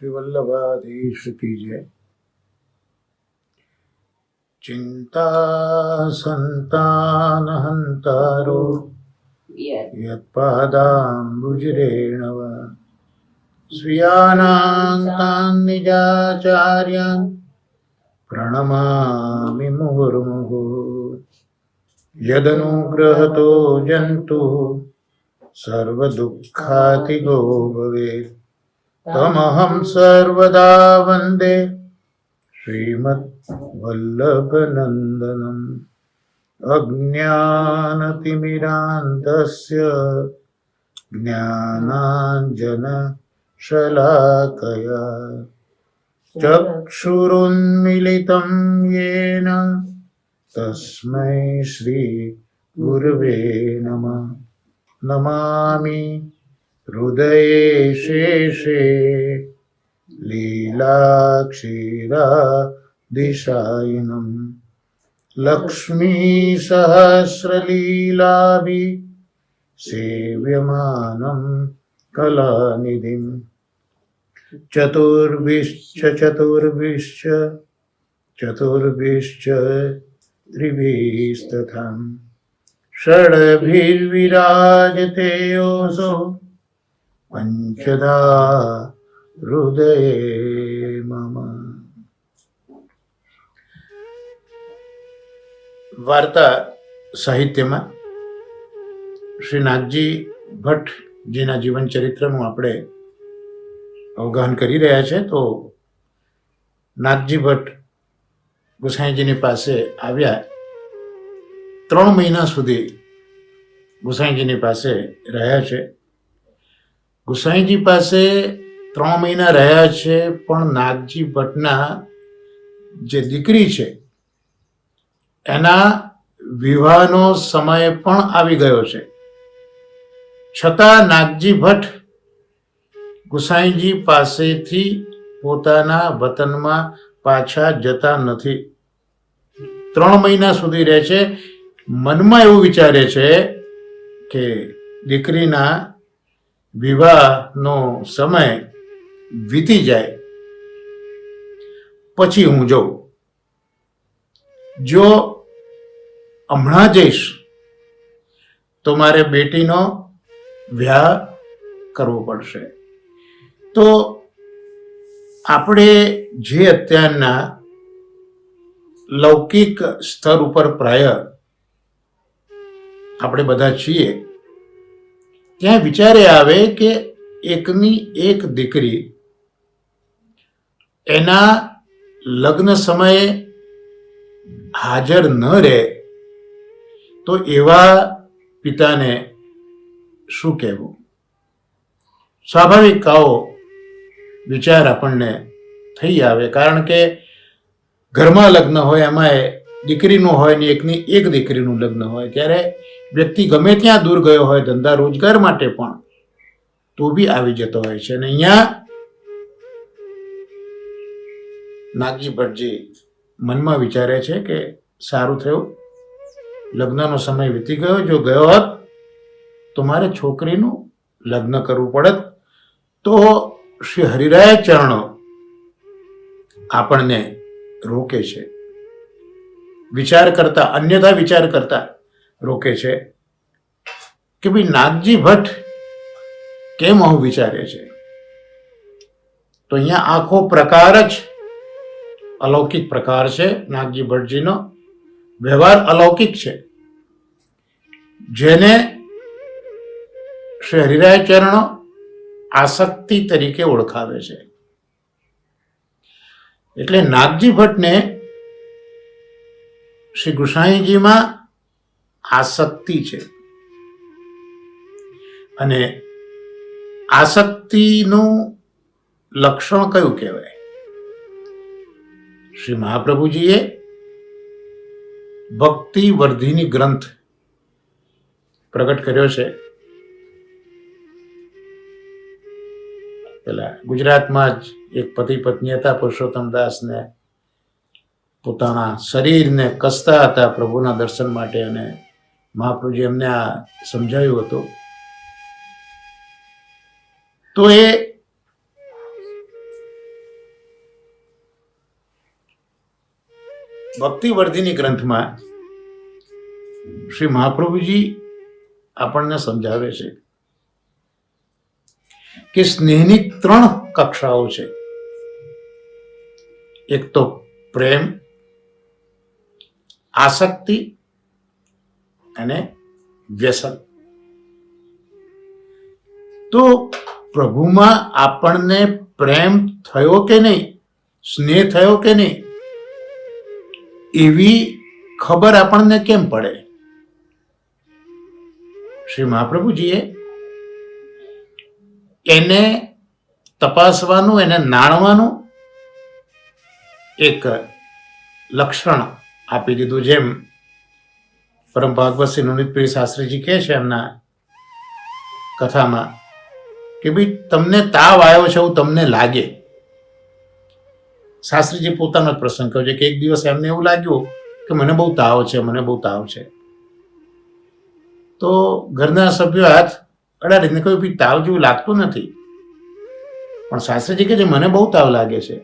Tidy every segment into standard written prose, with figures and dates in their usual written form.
श्री वल्लभाधीश की जय। चिंता संतान हंतारो यत्पादाम्बुजरेणव स्वीयानान्तान् निजाचार्यान् प्रणमामि मुहुर्मुहुः। यदनुग्रहतो जन्तुः सर्वदुःखातिगो भवेत् तमहं सर्वदा वन्दे श्रीमद्वल्लभनन्दनम्। अज्ञानतिमिरान्धस्य ज्ञानाञ्जनशलाकया चक्षुरुन्मीलितं येन तस्मै श्रीगुरवे नमः। नमामि हृदये शेषे लीलाक्षीरादिशायिनं लक्ष्मीसहस्रलीलाभिः सेव्यमानं कलानिधिं चतुर्भिश्च त्रिभिस्तथा षड्भिर्विराजते योऽसौ पंचधा हृदये मम। વાર્તા સાહિત્યમાં શ્રી નાગજી ભટ્ટજીના જીવન ચરિત્રનું આપણે અવગાહન કરી રહ્યા છે। તો નાગજી ભટ્ટ ગુસાઈજીની પાસે આવ્યા, 3 મહિના સુધી ગુસાઈજીની પાસે રહ્યા છે। ગુસાઈજી પાસે 3 મહિના રહ્યા છે, પણ નાગજી ભટ્ટના જે દીકરી છે એના વિવાહનો સમય પણ આવી ગયો છે, છતાં નાગજી ભટ્ટ ગુસાઈજી પાસેથી પોતાના વતનમાં પાછા જતા નથી। 3 મહિના સુધી રહે છે। મનમાં એવું વિચારે છે કે દીકરીના વિવાહનો સમય વીતી જાય પછી હું જઉં। જો હમણાં જઈશ તો મારે બેટીનો વિવાહ કરવો પડશે। તો આપણે જે અત્યારના લૌકિક સ્તર ઉપર પ્રાય આપણે બધા છીએ, ત્યાં વિચારે આવે કે એકની એક દીકરી એના લગ્ન સમયે હાજર ન રહે તો એવા પિતાને શું કહેવું? સ્વાભાવિક આવો વિચાર આપણને થઈ આવે, કારણ કે ઘરમાં લગ્ન હોય, એમાં દીકરીનું હોય ને એકની એક દીકરીનું લગ્ન હોય, ત્યારે વ્યક્તિ ગમે ત્યાં દૂર ગયો હોય ધંધા રોજગાર માટે પણ તો બી આવી જતો હોય છે। અને અહીંયા નાગજી ભટ્ટજી મનમાં વિચારે છે કે સારું થયું, લગ્નનો સમય વીતી ગયો, જો ગયો હોત તો મારે છોકરીનું લગ્ન કરવું પડત। તો શ્રી હરિરાય ચરણો આપણને રોકે છે, વિચાર કરતા, અન્યથા વિચાર કરતા રોકે છે કે ભાઈ નાગજી ભટ્ટ કેમ આવું વિચારે છે? તો અહીંયા આખો પ્રકાર જ અલૌકિક પ્રકાર છે। નાગજી ભટ્ટજીનો વ્યવહાર અલૌકિક છે, જેને શ્રી હરિરાય ચરણો આસક્તિ તરીકે ઓળખાવે છે। એટલે નાગજી ભટ્ટને શ્રી ગુસાઈજીમાં આસક્તિ છે, અને આસક્તિનું લક્ષણ કયું કહેવાય? શ્રી મહાપ્રભુજીએ ભક્તિ વર્ધિની ગ્રંથ પ્રગટ કર્યો છે। પેલા ગુજરાતમાં જ એક પતિ પત્ની હતા, પુરુષોત્તમ દાસને પોતાના શરીરને કસતા હતા પ્રભુના દર્શન માટે, અને મહાપ્રભુજી એમને આ સમજાવ્યું હતું। તો એ ભક્તિવર્ધિની ગ્રંથમાં શ્રી મહાપ્રભુજી આપણને સમજાવે છે કે સ્નેહની 3 કક્ષાઓ છે. એક તો પ્રેમ, આસક્તિ અને વ્યસન. તો પ્રભુમાં આપણને પ્રેમ થયો કે નહીં, સ્નેહ થયો કે નહીં, એવી ખબર આપણને કેમ પડે? શ્રી મહાપ્રભુજીએ એને તપાસવાનું, એને નાણવાનું એક લક્ષણ આપી દીધું. જેમ પરમ ભાગવત શ્રી નવનીતપ્રિય શાસ્ત્રીજી કહે છે એમના કથામાં કે ભાઈ તમને તાવ આવ્યો છે એવું તમને લાગે. શાસ્ત્રીજી પોતાનો જ પ્રસંગ કહ્યો છે કે એક દિવસ એમને એવું લાગ્યું કે મને બહુ તાવ છે, મને બહુ તાવ છે. તો ઘરના સભ્યો હાથ અડાડીને કહ્યું ભાઈ તાવ જેવું લાગતું નથી. પણ શાસ્ત્રીજી કહે છે મને બહુ તાવ લાગે છે.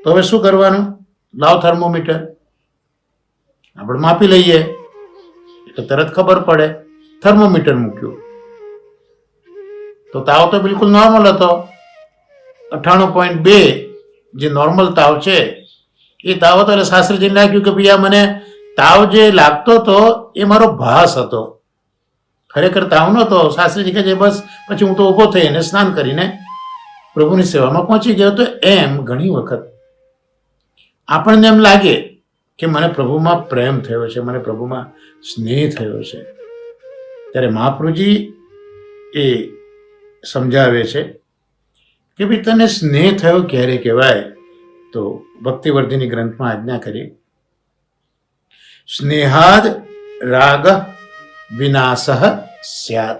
તો હવે શું કરવાનું? લાવ થર્મોમીટર, આપણે માપી લઈએ એટલે તરત ખબર પડે. થર્મોમીટર મૂક્યું તો તાવ તો બિલકુલ નોર્મલ હતો. 98.2 જે નોર્મલ તાવ છે એ તાવ હતો. એટલે શાસ્ત્રીજીને લાગ્યું કે ભાઈ આ મને તાવ જે લાગતો હતો એ મારો ભાસ હતો, ખરેખર તાવ નહોતો. શાસ્ત્રીજી કહે છે બસ પછી હું તો ઊભો થઈને સ્નાન કરીને પ્રભુની સેવામાં પહોંચી ગયો. તો એમ ઘણી વખત આપણને એમ લાગે કે મને પ્રભુમાં પ્રેમ થયો છે, મને પ્રભુમાં સ્નેહ થયો છે. ત્યારે મહાપ્રભુજી એ સમજાવે છે કે ભાઈ તને સ્નેહ થયો ક્યારે કહેવાય? તો ભક્તિવર્ધિની ગ્રંથમાં આજ્ઞા કરી, સ્નેહાદ રાગ વિનાશ સ્યાત.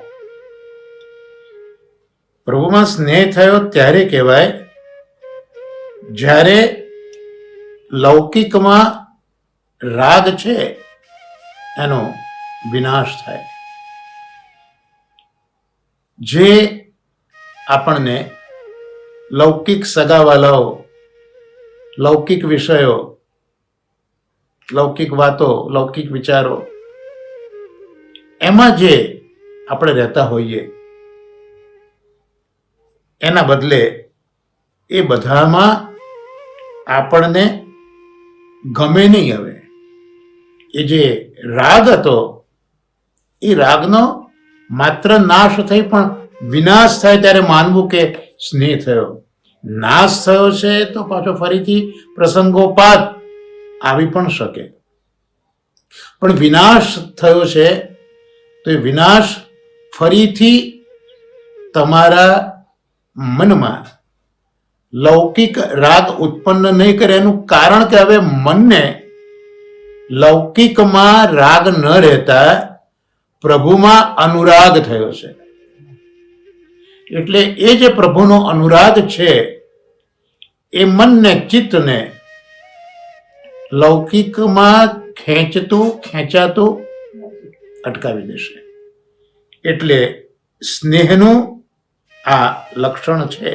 પ્રભુમાં સ્નેહ થયો ત્યારે કહેવાય જ્યારે લૌકિકમાં રાગ છે એનો વિનાશ થાય. જે આપણને લૌકિક સગાવાલાઓ, લૌકિક વિષયો, લૌકિક વાતો, લૌકિક વિચારો, એમાં જે આપણે રહેતા હોઈએ એના બદલે એ બધામાં આપણને ગમે નહીં. હવે એ જે રાગ હતો એ રાગનો માત્ર નાશ થઈ પણ વિનાશ થાય ત્યારે માનવું કે સ્નેહ થયો. નાશ થયો છે તો પાછો ફરીથી પ્રસંગોપાત આવી પણ શકે, પણ વિનાશ થયો છે તો એ વિનાશ ફરીથી તમારા મનમાં લૌકિક રાગ ઉત્પન્ન નહીં કરે. એનું કારણ કે હવે મનને લૌકિકમાં રાગ ન રહેતા પ્રભુમાં અનુરાગ થયો છે. એટલે એ જે પ્રભુનો અનુરાગ છે એ મનને, ચિત્તને લૌકિકમાં ખેંચાતું અટકાવી દેશે. એટલે સ્નેહનું આ લક્ષણ છે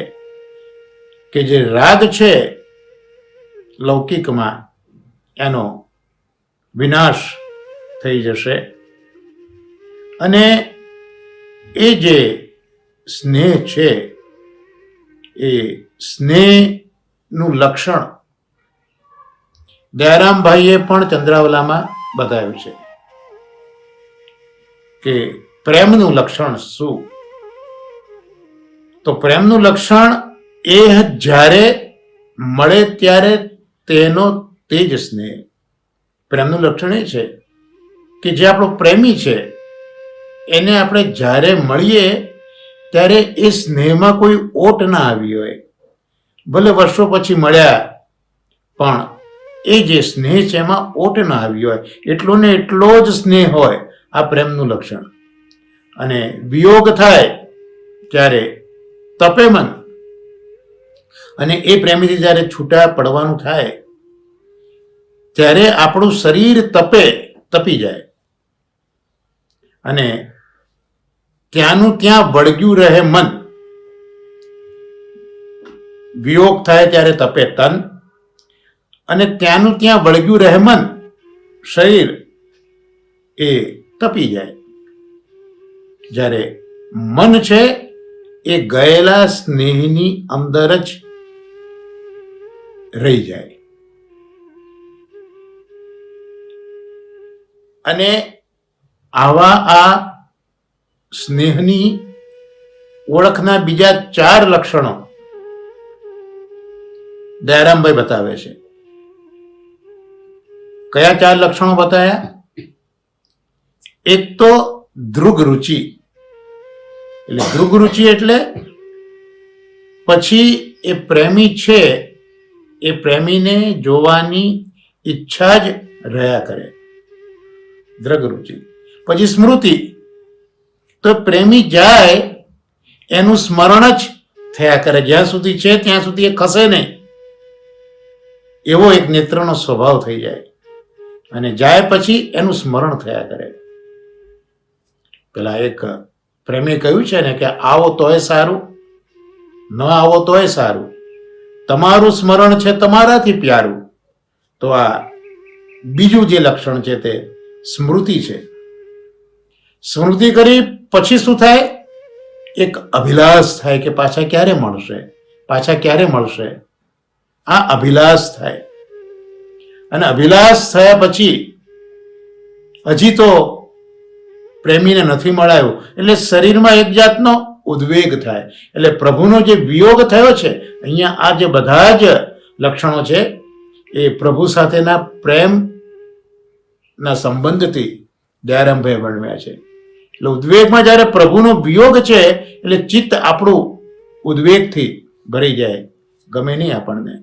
કે જે રાગ છે લૌકિકમાં એનો વિનાશ થઈ જશે. અને એ જે સ્નેહ છે એ સ્નેહનું લક્ષણ દયારામભાઈએ પણ ચંદ્રાવલામાં બતાવ્યું છે કે પ્રેમનું લક્ષણ શું? તો પ્રેમનું લક્ષણ એ જ્યારે મળે ત્યારે તેનો તેજ સ્નેહ. પ્રેમનું લક્ષણ એ છે કે જે આપણો પ્રેમી છે એને આપણે જ્યારે મળીએ ત્યારે એ સ્નેહમાં કોઈ ઓટ ના આવી હોય. ભલે વર્ષો પછી મળ્યા પણ એ જે સ્નેહ છે એમાં ઓટ ના આવી હોય, એટલો ને એટલો જ સ્નેહ હોય. આ પ્રેમનું લક્ષણ. અને વિયોગ થાય ત્યારે તપે મન, અને એ પ્રેમીથી જ્યારે છૂટા પડવાનું થાય ત્યારે આપણું શરીર તપી જાય અને ત્યાંનું ત્યાં વળગ્યું રહે મન. વિયોગ થાય ત્યારે તપે તન અને ત્યાંનું ત્યાં વળગ્યું રહેમન શરીર એ તપી જાય. જ્યારે મન છે એ ગયેલા સ્નેહની અંદર જ રહી જાય. અને આવા આ સ્નેહની ઓળખના બીજા 4 લક્ષણો દયારામભાઈ બતાવે છે. કયા 4 લક્ષણો બતાવ્યા? એક તો ધ્રુગ રુચિ. એટલે ધ્રુગ રુચિ એટલે પછી એ પ્રેમી છે એ પ્રેમીને જોવાની ઈચ્છા જ રહ્યા કરે. ધ્રુગ રુચિ. પછી સ્મૃતિ, તો પ્રેમી જાય એનું સ્મરણ જ થયા કરે. જ્યાં સુધી છે ત્યાં સુધી એ ખસે નહીં એવો એક નેત્રનો સ્વભાવ થઈ જાય અને જાય પછી એનું સ્મરણ થયા કરે. પેલા એક પ્રેમી કહ્યું છે ને કે આવો તોય સારું, ન આવો તોય સારું, તમારું સ્મરણ છે તમારાથી પ્યારું. તો આ બીજું જે લક્ષણ છે તે સ્મૃતિ છે. સ્મૃતિ કરી પછી શું થાય? એક અભિલાષ થાય કે પાછા ક્યારે મળશે, પાછા ક્યારે મળશે. આ અભિલાષ થાય. અને અભિલાષ થયા પછી હજી તો પ્રેમીને નથી મળાયું એટલે શરીરમાં એક જાતનો ઉદ્વેગ થાય. એટલે પ્રભુનો જે વિયોગ થયો છે, અહીંયા આ જે બધા જ લક્ષણો છે એ પ્રભુ સાથેના પ્રેમના સંબંધથી દયારામભાઈ વર્ણવ્યા છે. એટલે ઉદ્વેગમાં જ્યારે પ્રભુનો વિયોગ છે એટલે ચિત્ત આપણું ઉદ્વેગથી ભરી જાય, ગમે નહીં આપણને.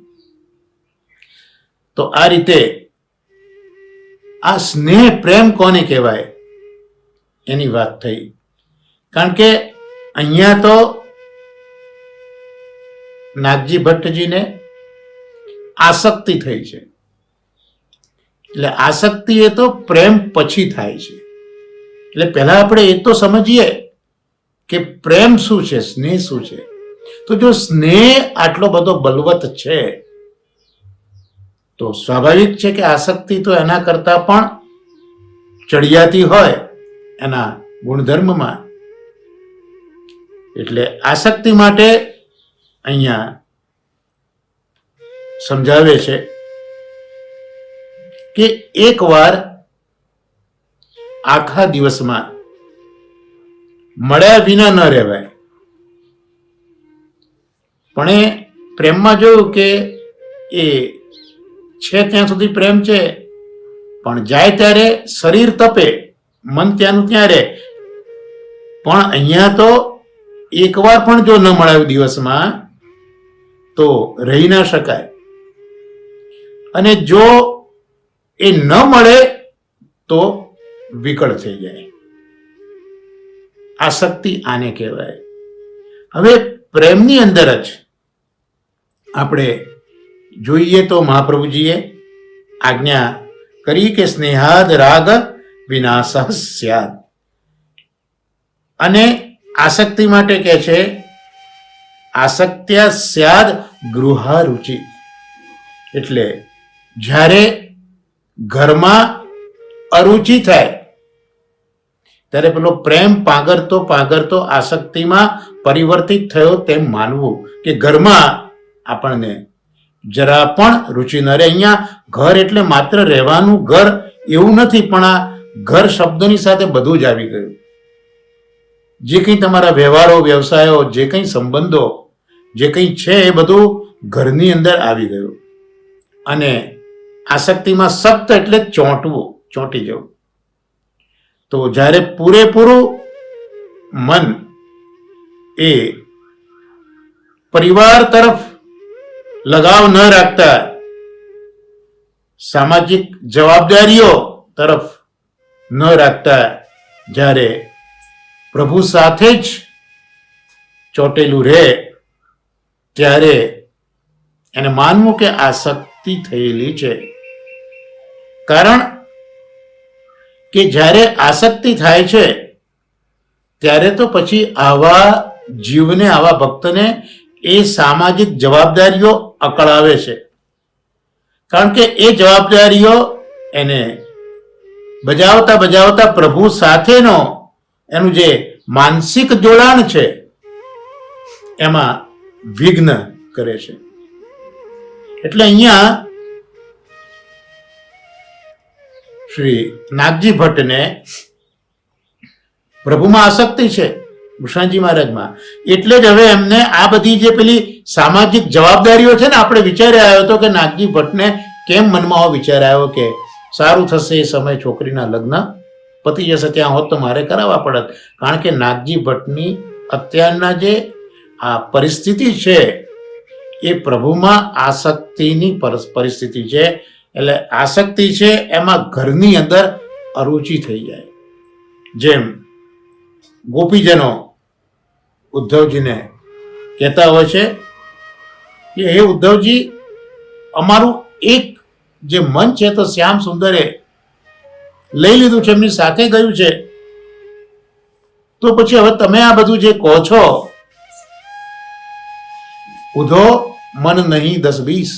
તો આ રીતે આ સ્નેહ પ્રેમ કોને કહેવાય એની વાત થઈ. કારણ કે અહીંયા તો નાગજી ભટ્ટજીને આસક્તિ થઈ છે. એટલે આસક્તિ એ તો પ્રેમ પછી થાય છે. એટલે પહેલા આપણે એ તો સમજીએ કે પ્રેમ શું છે, સ્નેહ શું છે. તો જો સ્નેહ આટલો બધો બલવત છે તો સ્વાભાવિક છે કે આસક્તિ તો એના કરતા પણ ચડિયાતી હોય એના ગુણધર્મમાં. એટલે આસક્તિ માટે અહીંયા સમજાવે છે કે એકવાર આખા દિવસમાં મળ્યા વિના ન રહેવાય. પણ એ પ્રેમમાં જોયું કે એ છે ત્યાં સુધી પ્રેમ છે, પણ જાય ત્યારે શરીર તપે, મન ત્યાંનું ત્યાં રહે. પણ અહીંયા તો એકવાર પણ જો ન મળાયું દિવસમાં તો રહી ના શકાય. અને જો એ ન મળે તો વિકળ થઈ જાય. આસક્તિ આને કહેવાય. હવે પ્રેમની અંદર જ આપણે જોઈએ તો મહાપ્રભુજીએ આજ્ઞા કરી કે સ્નેહાદ રાગ વિનાશ સ્યાદ. અને આસક્તિ માટે કહે છે આસક્ત્યા સ્યાદ ગૃહા રુચિ. એટલે જ્યારે ઘરમાં અરુચિ થાય ત્યારે પેલો પ્રેમ પાંગરતો પાંગરતો આસક્તિમાં પરિવર્તિત થયો તેમ માનવું કે ઘરમાં આપણને જરા પણ રુચિ ન રહે. અહીંયા ઘર એટલે માત્ર રહેવાનું ઘર એવું નથી, પણ આ ઘર શબ્દની સાથે બધું જ આવી ગયું. જે કંઈ તમારા વ્યવહારો, વ્યવસાયો, જે કંઈ સંબંધો, જે કંઈ છે એ બધું ઘરની અંદર આવી ગયું. અને આસક્તિમાં સખ્ત એટલે ચોંટવું, ચોંટી જવું. તો જ્યારે પૂરેપૂરું મન એ પરિવાર તરફ લગાવ ન રાખતા, સામાજિક જવાબદારીઓ તરફ ન રાખતા, જ્યારે પ્રભુ સાથે જ ચોટેલું રહે ત્યારે એને માનવું કે આસક્તિ થયેલી છે. કારણ કે જ્યારે આસક્તિ થાય છે ત્યારે તો પછી આવા જીવને, આવા ભક્તને એ સામાજિક જવાબદારીઓ અકળાવે છે. કારણ કે એ જવાબદારીઓ એને બજાવતા બજાવતા પ્રભુ સાથેનો એનું જે માનસિક જોડાણ છે એમાં વિઘ્ન કરે છે. એટલે અહીંયા શ્રી નાગજી ભટ્ટને પ્રભુમાં આસક્તિ છે, ભૂષણજી મહારાજમાં. એટલે જ હવે એમને આ બધી જે પેલી સામાજિક જવાબદારીઓ છે ને, આપણે વિચાર આવ્યો હતો કે નાગજી ભટ્ટને કેમ મનમાં આવો વિચાર આવ્યો કે સારું થશે એ સમય છોકરીના લગ્ન પતી જશે, ત્યાં હોત તો મારે કરાવવા પડત. કારણ કે નાગજી ભટ્ટની અત્યારના જે આ પરિસ્થિતિ છે એ પ્રભુમાં આસક્તિની પરિસ્થિતિ છે. એટલે આસક્તિ છે એમાં ઘરની અંદર અરુચિ થઈ જાય. જેમ ગોપીજનો ઉદ્ધવજીને કહેતા હોય છે કે હે ઉદ્ધવજી, અમારું એક જે મન છે તો શ્યામ સુંદરે લઈ લીધું છે, એમની સાથે ગયું છે, તો પછી હવે તમે આ બધું જે કહો છો, ઉધો મન નહીં 10-20,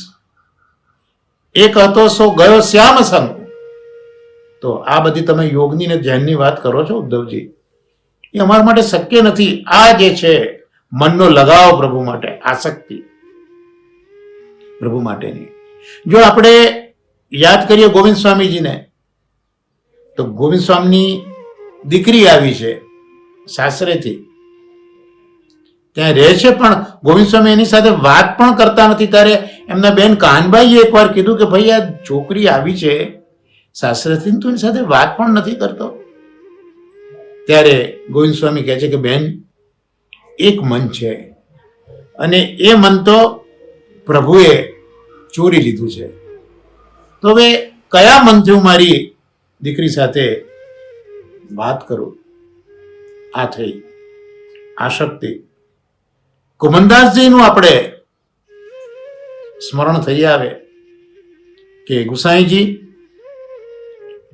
એક હતો સો ગયો શ્યામ સંગ. તો આ બધી તમે યોગની ને ધ્યાનની વાત કરો છો ઉદ્ધવજી, એ અમારા માટે શક્ય નથી. આ જે છે મનનો લગાવ પ્રભુ માટે, આસક્તિ પ્રભુ માટેની. જો આપણે યાદ કરીએ ગોવિંદ સ્વામીજીને, તો ગોવિંદ સ્વામીની દીકરી આવી છે સાસરેથી, ત્યાં રહે છે, પણ ગોવિંદ સ્વામી એની સાથે વાત પણ કરતા નથી. ત્યારે એમના બેન કાનભાઈએ એકવાર કીધું કે ભાઈ, આ છોકરી આવી છે સાસરેથી, તું એની સાથે વાત પણ નથી કરતો. ત્યારે ગોવિંદ સ્વામી કહે છે કે બેન, એક મન છે અને એ મન તો પ્રભુએ ચોરી લીધું છે. તો હવે કયા મનથી હું મારી દીકરી સાથે વાત કરું? આ થઈ આસક્તિ. કુમનદાસજીનું આપણે સ્મરણ થઈ આવે કે ગુસાઈજી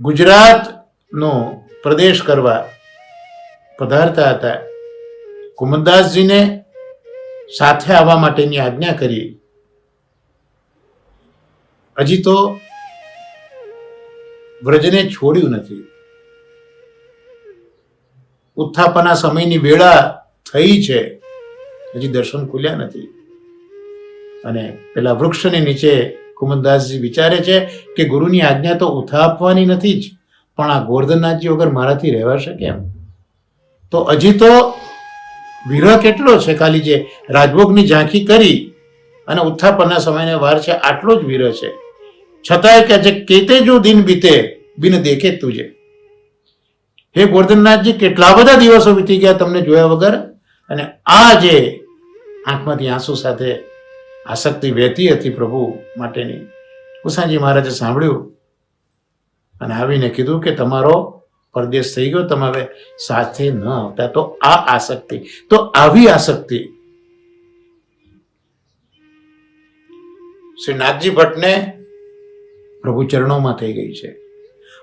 ગુજરાતનો પ્રદેશ કરવા પધારતા હતા. કુમનદાસજીને સાથે આવવા માટેની આજ્ઞા કરી. હજી તો વ્રજને છોડ્યું નથી. ઉત્થાપના સમયની વેળા થઈ છે, હજી દર્શન ખુલ્યા નથી. અને પેલા વૃક્ષની નીચે કુમનદાસજી વિચારે છે કે ગુરુની આજ્ઞા તો ઉથાપવાની નથી જ, પણ આ ગોવર્ધનનાથજી વગર મારાથી રહેવાશે કેમ? તો હજી તો વિરહ કેટલો છે, ખાલી જે રાજભોગની ઝાંખી કરી અને ઉત્થાપનના સમયને વાર છે, આટલો જ વિરહ છે. છતાંય કે છે કેતે જો દિન બીતે બિન દેખે તુજે. હે ગોવર્ધનનાથજી, કેટલા બધા દિવસો વીતી ગયા તમને જોયા વગર, અને આ જે આંખમાંથી આંસુ સાથે આસક્તિ વહેતી હતી પ્રભુ માટેની, કુસાજી મહારાજે સાંભળ્યું અને આવીને કીધું કે તમારો પરદેશ થઈ ગયો, તમે હવે સાથે ન આવતા. તો આ આસક્તિ, તો આવી આસક્તિ શ્રી નાથજી ભટ્ટને પ્રભુ ચરણોમાં થઈ ગઈ છે.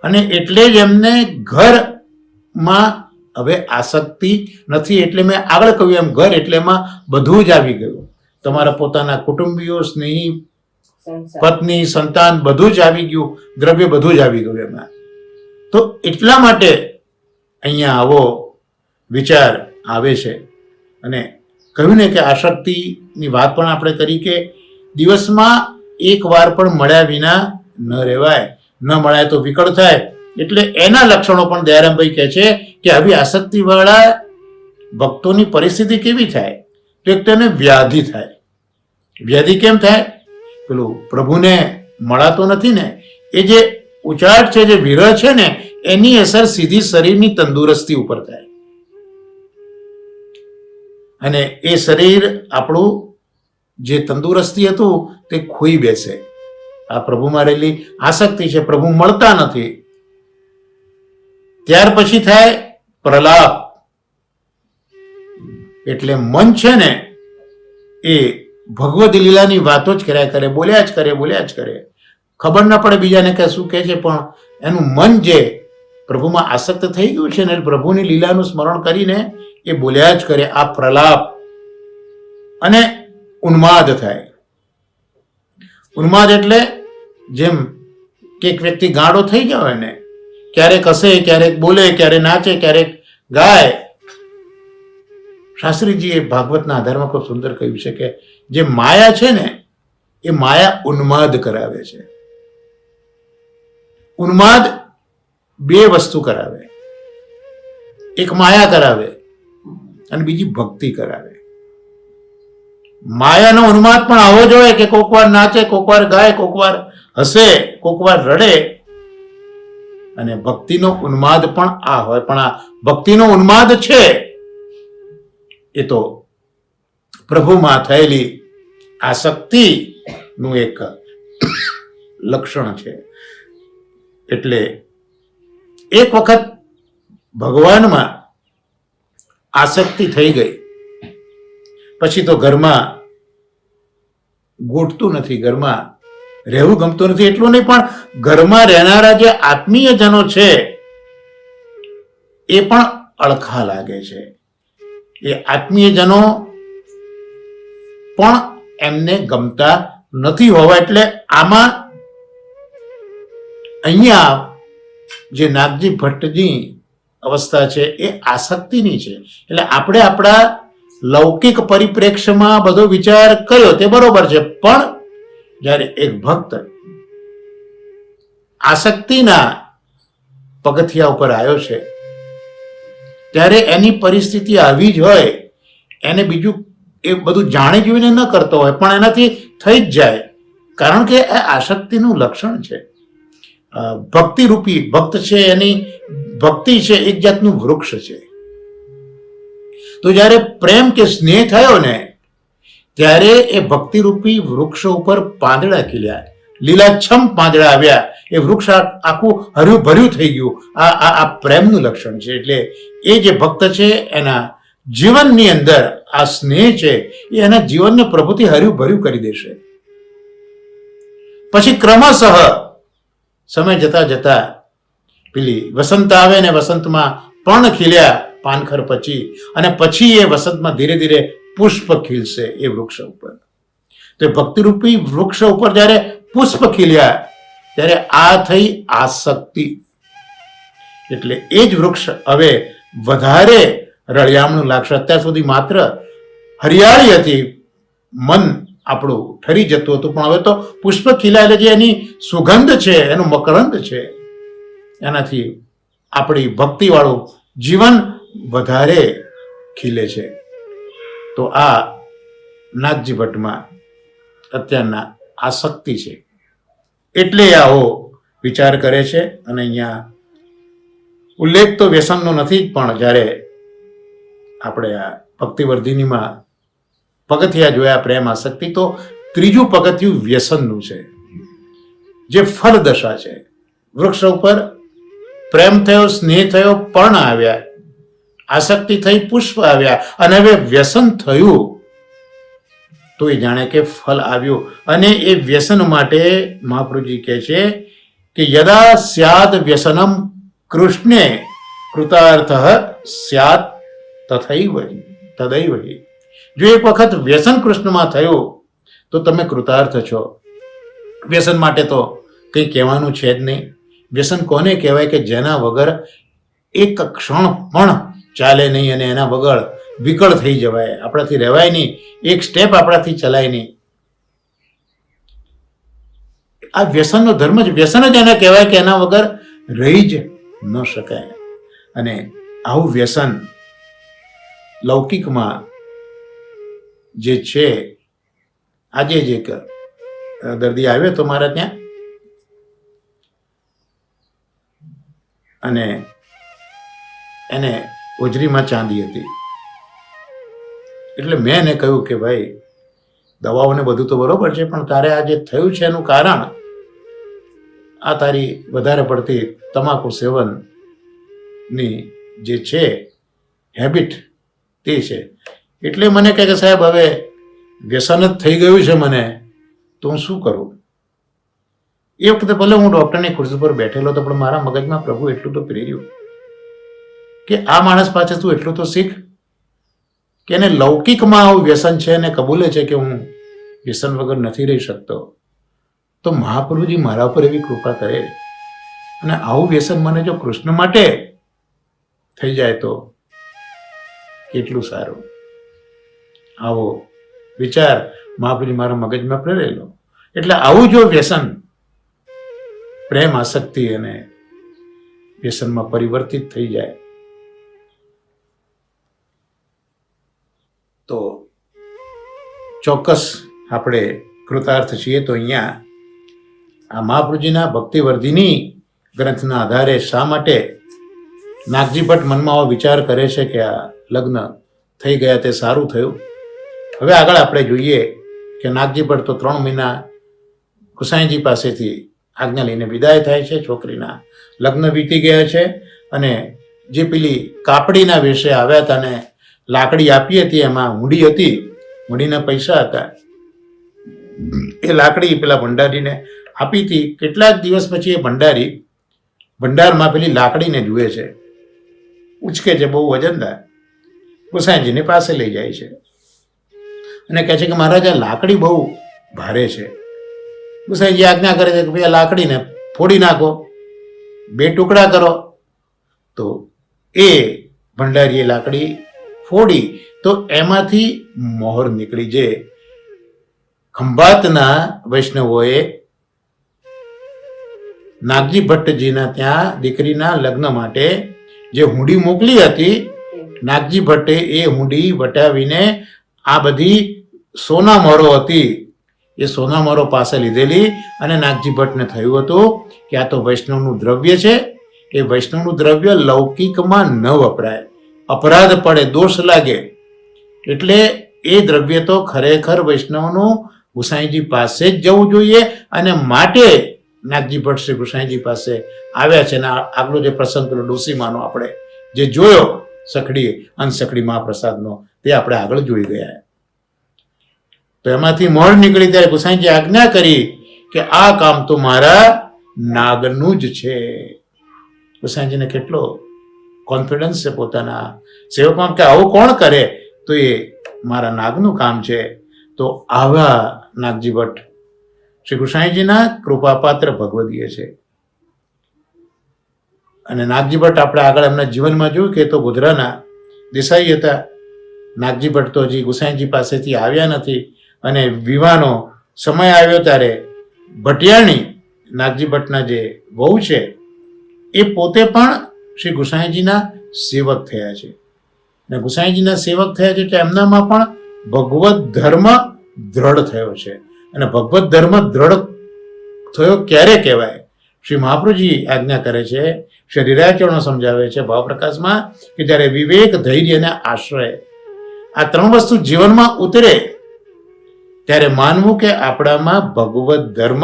અને એટલે જ એમને ઘરમાં હવે આસક્તિ નથી. એટલે મેં આગળ કહ્યું એમ, ઘર એટલે એમાં બધું જ આવી ગયું. તમારા પોતાના કુટુંબીઓ, સ્નેહી, પત્ની, સંતાન બધું જ આવી ગયું, દ્રવ્ય બધું જ આવી ગયું એમાં. તો એટલા માટે અહીંયા આવો વિચાર આવે છે. અને કહ્યું ને કે આસક્તિની વાત પણ આપણે કરી કે દિવસમાં એક વાર પણ મળ્યા વિના ન રહેવાય, ન મળાય તો વિકળ થાય. એટલે એના લક્ષણો પણ દયારામભાઈ કહે છે કે આવી આસક્તિવાળા ભક્તોની પરિસ્થિતિ કેવી થાય? તો એક તેને વ્યાધિ થાય. વ્યાધિ કેમ થાય? પેલું પ્રભુને મળાતો નથી ને, એ જે ઉચાટ છે, જે વિરહ છે ને, એની અસર સીધી શરીરની તંદુરસ્તી ઉપર થાય. અને એ શરીર આપણું જે તંદુરસ્તી હતું તે ખોઈ બેસે. આ પ્રભુમાં રહેલી આસક્તિ છે, પ્રભુ મળતા નથી. ત્યાર પછી થાય પ્રલાપ. એટલે મન છે ને એ ભગવદ લીલાની વાતો જ કર્યા કરે, બોલ્યા જ કરે. ખબર ન પડે બીજાને કે શું કહે છે, પણ એનું મન જે પ્રભુમાં આસક્ત થઈ ગયું છે ને, પ્રભુની લીલાનું સ્મરણ કરીને એ બોલ્યા જ કરે. આ પ્રલાપ. અને ઉન્માદ થાય. ઉન્માદ એટલે જેમ કે એક વ્યક્તિ ગાંડો થઈ ગયો હોય ને, ક્યારેક હસે, ક્યારેક બોલે, ક્યારેક નાચે, ક્યારેક ગાય. શાસ્ત્રીજીએ ભાગવતના આધારમાં ખૂબ સુંદર કહ્યું છે કે જે માયા છે ને એ માયા ઉન્માદ કરાવે છે. ઉન્માદ બે વસ્તુ કરાવે, એક માયા કરાવે અને બીજી ભક્તિ કરાવે. માયાનો ઉન્માદ પણ આવો જોઈએ કે કોક વાર નાચે, કોક વાર ગાય, કોક વાર હસે, કોક વાર રડે. અને ભક્તિનો ઉન્માદ પણ આ હોય. પણ આ ભક્તિનો ઉન્માદ છે એ તો પ્રભુમાં થયેલી આસક્તિનું એક લક્ષણ છે. એટલે એક વખત ભગવાનમાં આસક્તિ થઈ ગઈ પછી તો ઘરમાં ગોઠતું નથી, ઘરમાં રહેવું ગમતું નથી. એટલું નહીં, પણ ઘરમાં રહેનારા જે આત્મીયજનો છે એ પણ અળખા લાગે છે. એ આત્મીયજનો પણ એમને ગમતા નથી હોવા. એટલે આમાં અહીંયા જે નાગજી ભટ્ટની અવસ્થા છે એ આસક્તિની છે. એટલે આપણે આપણા લૌકિક પરિપ્રેક્ષ્યમાં બધો વિચાર કર્યો તે બરોબર છે, પણ જ્યારે એક ભક્ત આસક્તિના પગથિયા ઉપર આવ્યો છે ત્યારે એની પરિસ્થિતિ આવી જ હોય, એને બીજું એ બધું જાણી જોઈને ન કરતો હોય પણ એનાથી થઈ જ જાય, કારણ કે એ આસક્તિનું લક્ષણ છે. ભક્તિરૂપી ભક્ત છે, એની ભક્તિ છે એક જાતનું વૃક્ષ છે. તો જ્યારે પ્રેમ કે સ્નેહ થયો ને ત્યારે એ ભક્તિરૂપી વૃક્ષ ઉપર પાંદડા ખીલ્યા, લીલાછમ પાંદડા આવ્યા, એ વૃક્ષ આખું હર્યું ભર્યું થઈ ગયું. આ પ્રેમનું લક્ષણ છે. એટલે એ જે ભક્ત છે એના જીવનની અંદર આ સ્નેહ છે એ એના જીવનને પ્રભુથી હર્યું ભર્યું કરી દેશે. પછી ક્રમશઃ સમય જતા જતા પેલી વસંત આવે ને વસંતમાં પર્ણ ખીલ્યા પાનખર પછી, અને પછી એ વસંતમાં ધીરે ધીરે પુષ્પ ખીલશે એ વૃક્ષ ઉપર. તો ભક્તિરૂપી વૃક્ષ ઉપર જ્યારે પુષ્પ ખીલ્યા ત્યારે આ થઈ આસક્તિ. એટલે એ જ વૃક્ષ હવે વધારે રળિયામણું લાગશે. અત્યાર સુધી માત્ર હરિયાળી હતી, મન આપણું ઠરી જતું હતું, પણ હવે તો પુષ્પ ખીલ્યા એટલે જે એની સુગંધ છે, એનું મકરંદ છે, એનાથી આપણી ભક્તિવાળું જીવન વધારે ખીલે છે. તો આ નાગજી ભટ્ટમાં અત્યારના આસક્તિ છે, એટલે આવો વિચાર કરે છે. અને અહીંયા ઉલ્લેખ તો વ્યસનનો નથી, પણ જ્યારે આપણે આ ભક્તિવર્ધિનીમાં પગથિયા જોયા પ્રેમ આસક્તિ, તો ત્રીજું પગથિયું વ્યસનનું છે, જે ફળ દશા છે. વૃક્ષ ઉપર પ્રેમ થયો, સ્નેહ થયો, પર્ણ આવ્યા, આસક્તિ થઈ, પુષ્પ આવ્યા, અને હવે વ્યસન થયું. તો એ જાણે કે ફલ આવ્યું. અને એ વ્યસન માટે મહાપ્રભુજી કહે છે કે યદા સ્યાદ વ્યસનમ કૃષ્ણે કૃતાર્થ સ્યાત તથૈવ તદૈવ. જો એક વખત વ્યસન કૃષ્ણમાં થયું તો તમે કૃતાર્થ છો. વ્યસન માટે તો કંઈ કહેવાનું છે જ નહીં. વ્યસન કોને કહેવાય કે જેના વગર એક ક્ષણ પણ ચાલે નહીં, અને એના વગર વિકળ થઈ જવાય, આપણાથી રહેવાય નહીં, એક સ્ટેપ આપણાથી ચલાય નહીં. આ વ્યસનનો ધર્મ જ, વ્યસન જ એને કહેવાય કે એના વગર રહી જ ન શકાય. અને આવું વ્યસન લૌકિકમાં જે છે, આજે જ એક દર્દી આવ્યો તો મારા ત્યાં, અને એને હોજરીમાં ચાંદી હતી. એટલે મેં એને કહ્યું કે ભાઈ દવાઓને બધું તો બરોબર છે, પણ તારે આ જે થયું છે એનું કારણ આ તારી વધારે પડતી તમાકુ સેવનની જે છે હેબિટ તે છે. એટલે મને કહે કે સાહેબ હવે વ્યસન જ થઈ ગયું છે મને, તો હું શું કરું? એ વખતે ભલે હું ડૉક્ટરની ખુરશી પર બેઠેલો હતો, પણ મારા મગજમાં પ્રભુ એટલું તો પ્રેર્યું કે આ માણસ પાસે તું એટલું તો શીખ કે એને લૌકિકમાં આવું વ્યસન છે, અને કબૂલે છે કે હું વ્યસન વગર નથી રહી શકતો. તો મહાપ્રભુજી મારા ઉપર એવી કૃપા કરે, અને આવું વ્યસન મને જો કૃષ્ણ માટે થઈ જાય તો કેટલું સારું. આવો વિચાર મહાપ્રભુજી મારા મગજમાં પ્રેરેલો. એટલે આવું જો વ્યસન પ્રેમ આસક્તિ અને વ્યસનમાં પરિવર્તિત થઈ જાય તો ચોક્કસ આપણે કૃતાર્થ છીએ. તો અહીંયા આ મહાપ્રભુજીના ભક્તિવર્ધિની ગ્રંથના આધારે શા માટે નાગજી ભટ્ટ મનમાં આવો વિચાર કરે છે કે આ લગ્ન થઈ ગયા તે સારું થયું. હવે આગળ આપણે જોઈએ કે નાગજી ભટ્ટ તો 3 મહિના ગુસાઈજી પાસેથી આજ્ઞા લઈને વિદાય થાય છે. છોકરીના લગ્ન વીતી ગયા છે, અને જે પેલી કાપડીના વેશે આવ્યા હતા ને લાકડી આપી હતી, એમાં હુંડી હતી, હુંડીના પૈસા હતા. એ લાકડી પેલા ભંડારીને આપી હતી. કેટલાક દિવસ પછી એ ભંડારી ભંડારમાં પેલી લાકડીને જુએ છે, ઉચકે છે, બહુ વજનદાર. ગુસાઈજીની પાસે લઈ જાય છે અને કહે છે કે મહારાજ આ લાકડી બહુ ભારે છે. ગુસાઈજી આજ્ઞા કરે છે કે ભાઈ આ લાકડીને ફોડી નાખો, 2 ટુકડા કરો. તો એ ભંડારીએ લાકડી ફોડી તો એમાંથી મોહર નીકળી. જે ખંભાતના વૈષ્ણવોએ નાગજી ભટ્ટજીના ત્યાં દીકરીના લગ્ન માટે જે હુંડી મોકલી હતી, નાગજી ભટ્ટે એ હુંડી વટાવીને આ બધી સોનામોહરો હતી એ સોનામોહરો પાસે લીધેલી, અને નાગજી ભટ્ટને થયું હતું કે આ તો વૈષ્ણવનું દ્રવ્ય છે, એ વૈષ્ણવનું દ્રવ્ય લૌકિકમાં ન વપરાય, અપરાધ પડે, દોષ લાગે, એટલે એ દ્રવ્ય તો ખરેખર વૈષ્ણવનું ગુસાઈજી પાસે જ જવું જોઈએ. અને માટે નાગજી ભટ્ટ શ્રી ગુસાઈજી પાસે આવ્યા છે. અને આગલો જે પ્રસંગ પેલો ડોસીમાનો આપણે જે જોયો, સખડી અનસખડી મહાપ્રસાદનો, તે આપણે આગળ જોઈ ગયા. તો એમાંથી મોહર નીકળી ત્યારે ગુસાઈજી આજ્ઞા કરી કે આ કામ તો મારા નાગનું જ છે. ગુસાઈજીને કેટલો કોન્ફિડન્સ છે પોતાના સેવકમાં કે આવું કોણ કરે, તો એ મારા નાગનું કામ છે. તો આવા નાગજી ભટ્ટ શ્રી ગુસાઈજીના કૃપાપાત્ર ભગવદીય છે. અને નાગજી ભટ્ટ આપણે આગળ એમના જીવનમાં જોયું કે તો ગોધરાના દેસાઈ હતા. નાગજી ભટ્ટ તો હજી ગુસાઈજી પાસેથી આવ્યા નથી, અને વિવાહનો સમય આવ્યો ત્યારે ભટિયાણી નાગજી ભટ્ટના જે વહુ છે એ પોતે પણ શ્રી ગુસાઈજીના સેવક થયા છે. અને ગુસાઈજીના સેવક થયા છે એટલે એમનામાં પણ ભગવત ધર્મ દ્રઢ થયો છે. અને ભગવત ધર્મ દ્રઢ થયો ક્યારે કહેવાય? શ્રી મહાપ્રભુજી આજ્ઞા કરે છે, શ્રી હરિરાયચરણો સમજાવે છે ભાવપ્રકાશમાં કે જ્યારે વિવેક, ધૈર્ય અને આશ્રય આ 3 વસ્તુ જીવનમાં ઉતરે ત્યારે માનવું કે આપણામાં ભગવત ધર્મ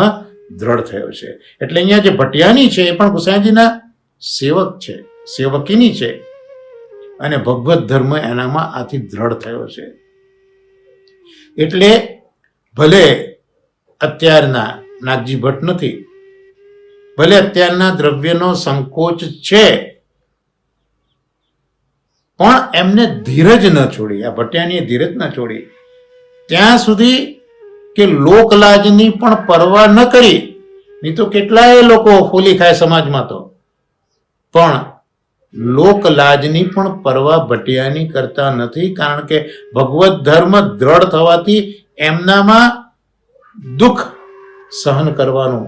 દ્રઢ થયો છે. એટલે અહીંયા જે ભટિયાની છે એ પણ ગુસાઈજીના સેવક છે, સેવકીની છે, અને ભગવત ધર્મ એનામાં આથી દ્રઢ થયો છે. એટલે ભલે અત્યારના નાગજી ભટ્ટ નથી, ભલે અત્યારના દ્રવ્યનો સંકોચ છે, પણ એમને ધીરજ ન છોડી, આ ભટિયાનીએ ધીરજ ન છોડી ત્યાં સુધી કે લોકલાજની પણ પરવા ન કરી. નહીં તો કેટલાય લોકો ફોલી ખાય સમાજમાં, તો પણ લોકલાજની પણ પરવા ભટિયાની કરતા નથી. કારણ કે ભગવત ધર્મ દ્રઢ થવાથી એમનામાં દુઃખ સહન કરવાનું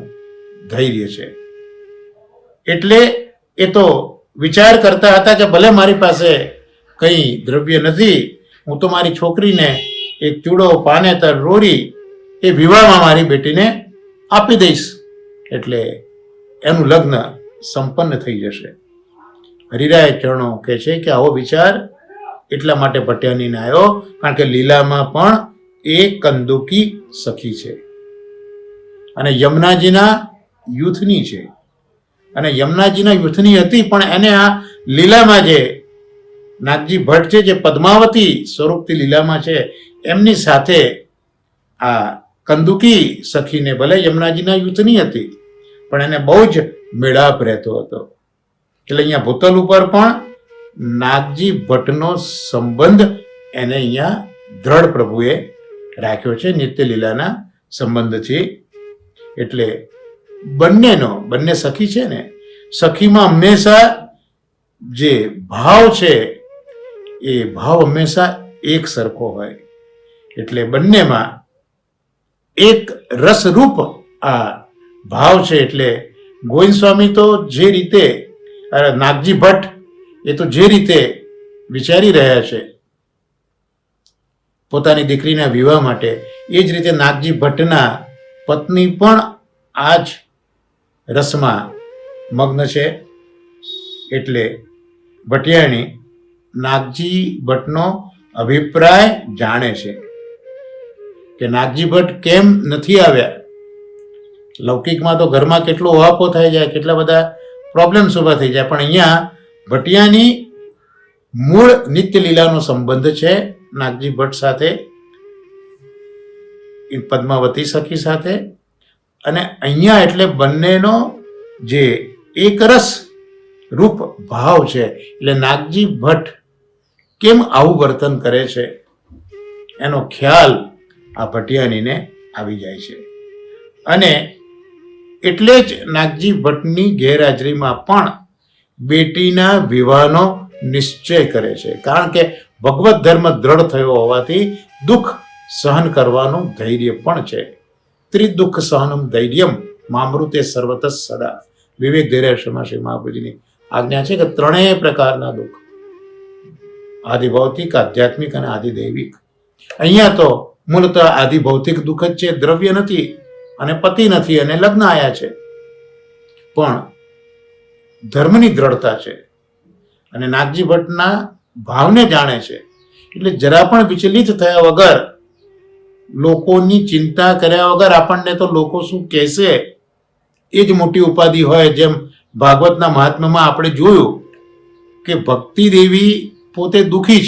ધૈર્ય છે. એટલે એ તો વિચાર કરતા હતા કે ભલે મારી પાસે કંઈ દ્રવ્ય નથી, હું તો મારી છોકરીને એક ચૂડો, પાનેતર, રોરી એ વિવાહમાં મારી બેટીને આપી દઈશ, એટલે એનું લગ્ન સંપન્ન થઈ જશે. હરિરાય ચરણો કહે છે કે આવો વિચાર એટલા માટે ભટિયાનીને આવ્યો કારણ કે લીલામાં પણ એ કંદુકી સખી છે અને યમુનાજીના યુથની છે. અને યમુનાજીના યુથની હતી, પણ એને આ લીલામાં જે નાગજી ભટ્ટ છે, જે પદ્માવતી સ્વરૂપથી લીલામાં છે, એમની સાથે આ કંદુકી સખીને ભલે યમુનાજીના યુથની હતી પણ એને બહુ જ મેળાપ રહેતો હતો. એટલે અહીંયા ભૂતલ ઉપર પણ નાગજી ભટ્ટનો સંબંધ એને અહીંયા દ્રઢ પ્રભુએ રાખ્યો છે નિત્ય લીલાના સંબંધથી. એટલે બંને સખી છે ને, સખીમાં હંમેશા જે ભાવ છે એ ભાવ હંમેશા એક સરખો હોય. એટલે બંનેમાં એક રસરૂપ આ ભાવ છે. એટલે ગોવિંદ સ્વામી તો જે રીતે, નાગજી ભટ્ટ એ તો જે રીતે વિચારી રહ્યા છે પોતાની દીકરીના વિવાહ માટે, એ જ રીતે નાગજી ભટ્ટના પત્ની પણ આ જ રસમાં મગ્ન છે. એટલે ભટિયાણી નાગજી ભટ્ટનો અભિપ્રાય જાણે છે કે નાગજી ભટ્ટ કેમ નથી આવ્યા. લૌકિકમાં તો ઘરમાં કેટલો ઓહાપો થઈ જાય, કેટલા બધા પ્રોબ્લેમ્સ ઊભા થઈ જાય, પણ અહીંયા ભટિયાની મૂળ નિત્ય લીલાનો સંબંધ છે નાગજી ભટ્ટ સાથે, પદ્માવતી સખી સાથે. અને અહીંયા એટલે બંનેનો જે એકરસ રૂપ ભાવ છે. એટલે નાગજી ભટ્ટ કેમ આવું વર્તન કરે છે એનો ખ્યાલ આ ભટિયાનીને આવી જાય છે. અને એટલે જ નાગજી ભટ્ટની ગેરહાજરીમાં પણ બેટીના વિવાહનો નિશ્ચય કરે છે. કારણ કે ભગવત ધર્મ દ્રઢ થયો હોવાથી દુઃખ સહન કરવાનું ધૈર્ય પણ છે. ત્રિદુઃખ સહનમ ધૈર્યમ મામૃતે સર્વત સદા. વિવેક ધૈર્યાશ્રમમાં શ્રી મહાપ્રભુજીની આજ્ઞા છે કે ત્રણેય પ્રકારના દુઃખ, આદિભૌતિક, આધ્યાત્મિક અને આદિદૈવિક. અહીંયા તો મૂળતઃ આદિભૌતિક દુઃખ જ છે, દ્રવ્ય નથી અને પતિ નથી અને લગ્ન આયા છે, પણ ધર્મની દ્રઢતા છે અને નાગજી ભટ્ટના ભાવને જાણે છે. એટલે જરા પણ વિચલિત થયા વગર, લોકોની ચિંતા કર્યા વગર, આપણને તો લોકો શું કહેશે એ જ મોટી ઉપાધિ હોય. જેમ ભાગવતના મહાત્મ્યમાં આપણે જોયું કે ભક્તિ દેવી પોતે દુઃખી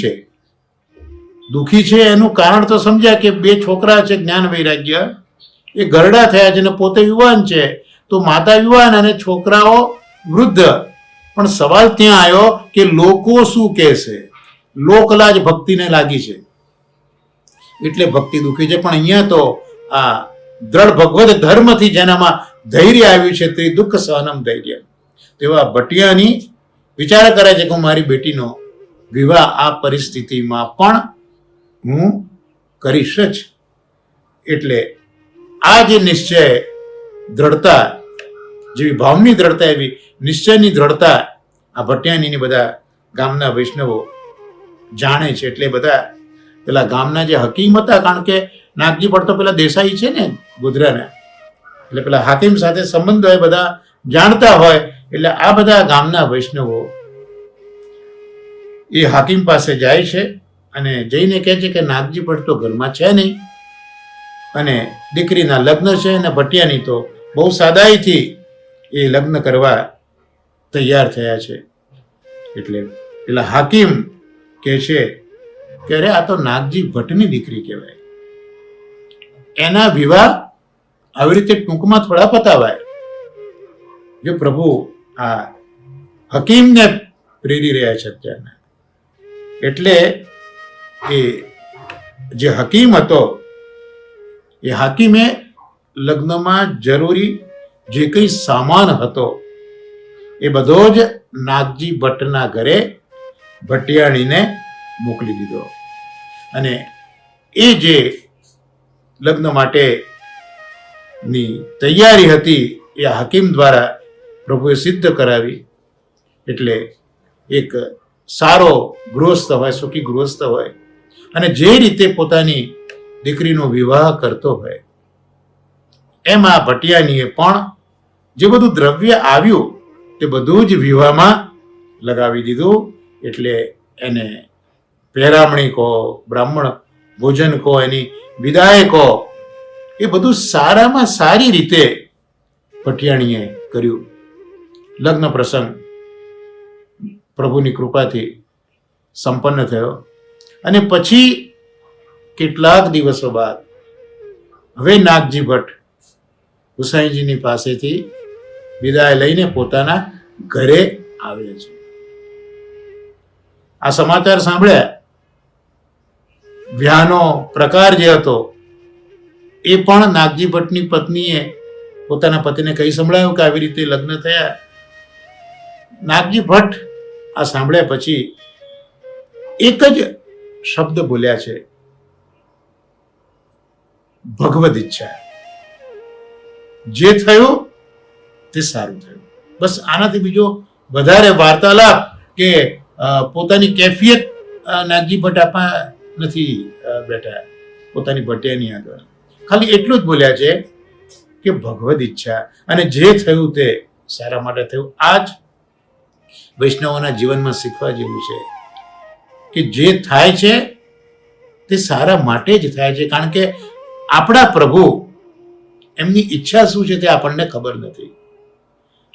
છે એનું કારણ તો સમજ્યા કે બે છોકરા છે જ્ઞાન વૈરાગ્ય, એ ઘરડા થયા છે અને પોતે યુવાન છે, તો માતા યુવાન અને છોકરાઓ વૃદ્ધ. પણ સવાલ ત્યાં આવ્યો કે લોકો શું કહેશે, લોકલાજ ભક્તિને લાગી છે એટલે ભક્તિ દુઃખી છે. પણ અહીંયા તો આ દ્રઢ ભગવત ધર્મથી જેનામાં ધૈર્ય આવ્યું છે, ત્રિદુઃખ સહનમ ધૈર્ય, તેવા ભટિયાની વિચાર કરે છે કે હું મારી બેટીનો વિવાહ આ પરિસ્થિતિમાં પણ હું કરીશ જ. એટલે આ જે નિશ્ચય દ્રઢતા, જેવી ભાવની દ્રઢતા એવી નિશ્ચયની દ્રઢતા આ ભટિયાનીની બધા ગામના વૈષ્ણવો જાણે છે. એટલે બધા પેલા ગામના જે હકીમ હતા, કારણ કે નાગજી ભટ્ટ તો પેલા દેસાઈ છે ને ગોધરાના, એટલે પેલા હાકીમ સાથે સંબંધ હોય, બધા જાણતા હોય. એટલે આ બધા ગામના વૈષ્ણવો એ હાકીમ પાસે જાય છે અને જઈને કહે છે કે નાગજી ભટ્ટ તો ઘરમાં છે નહીં અને દીકરીના લગ્ન છે અને ભટિયાની તો બહુ સાદાઈથી એ લગ્ન કરવા તૈયાર થયા છે. એટલે પેલા હાકીમ કહે છે કે અરે આ તો નાગજી ભટ્ટની દીકરી કહેવાય, એના વિવાહ આવી રીતે ટૂંકમાં થોડા પતાવાય. જો પ્રભુ આ હકીમને પ્રેરી રહ્યા છે અત્યારના. એટલે એ જે હકીમ હતો એ હાકીમે લગ્નમાં જરૂરી જે કંઈ સામાન હતો એ બધો જ નાગજી ભટ્ટના ઘરે ભટિયાણીને મોકલી દીધો. અને એ જે લગ્ન માટેની તૈયારી હતી એ હકીમ દ્વારા પ્રભુએ સિદ્ધ કરાવી. એટલે એક સારો ગૃહસ્થ હોય, સુખી ગૃહસ્થ હોય અને જે રીતે પોતાની દીકરીનો વિવાહ કરતો હોય એમાં ભટિયાનીએ પણ જે બધું દ્રવ્ય આવ્યું તે બધું જ વિવાહમાં લગાવી દીધું. એટલે એને પહેરામણી કહો, બ્રાહ્મણ ભોજન કહો, એની વિદાય કહો, એ બધું સારામાં સારી રીતે ભટિયાણીએ કર્યું. લગ્ન પ્રસંગ પ્રભુની કૃપાથી સંપન્ન થયો. અને પછી કેટલાક દિવસો બાદ હવે નાગજી ભટ્ટ ગુસાઈજીની પાસેથી વિદાય લઈને પોતાના ઘરે આવે છે. આ સમાચાર સાંભળ્યા, વ્યાહનો પ્રકાર જે હતો એ પણ નાગજી ભટ્ટની પત્નીએ પોતાના પતિને કહી સંભળાયું કે આવી રીતે લગ્ન થયા. નાગજી ભટ્ટ આ સાંભળ્યા પછી એક જ શબ્દ બોલ્યા છે, ભગવદ ઈચ્છા. જે થયું તે સારું થયું. બસ આનાથી બીજો વધારે વાર્તાલાપ કે પોતાની કેફિયત નાગજી ભટ્ટ આપવા નથી બેઠા પોતાની ભટિયાની આગળ. ખાલી એટલું જ બોલ્યા છે કે ભગવદ ઈચ્છા, અને જે થયું તે સારા માટે થયું. આ જ વૈષ્ણવોના જીવનમાં શીખવા જેવું છે કે જે થાય છે તે સારા માટે જ થાય છે, કારણ કે આપણા પ્રભુ એમની ઈચ્છા શું છે તે આપણને ખબર નથી.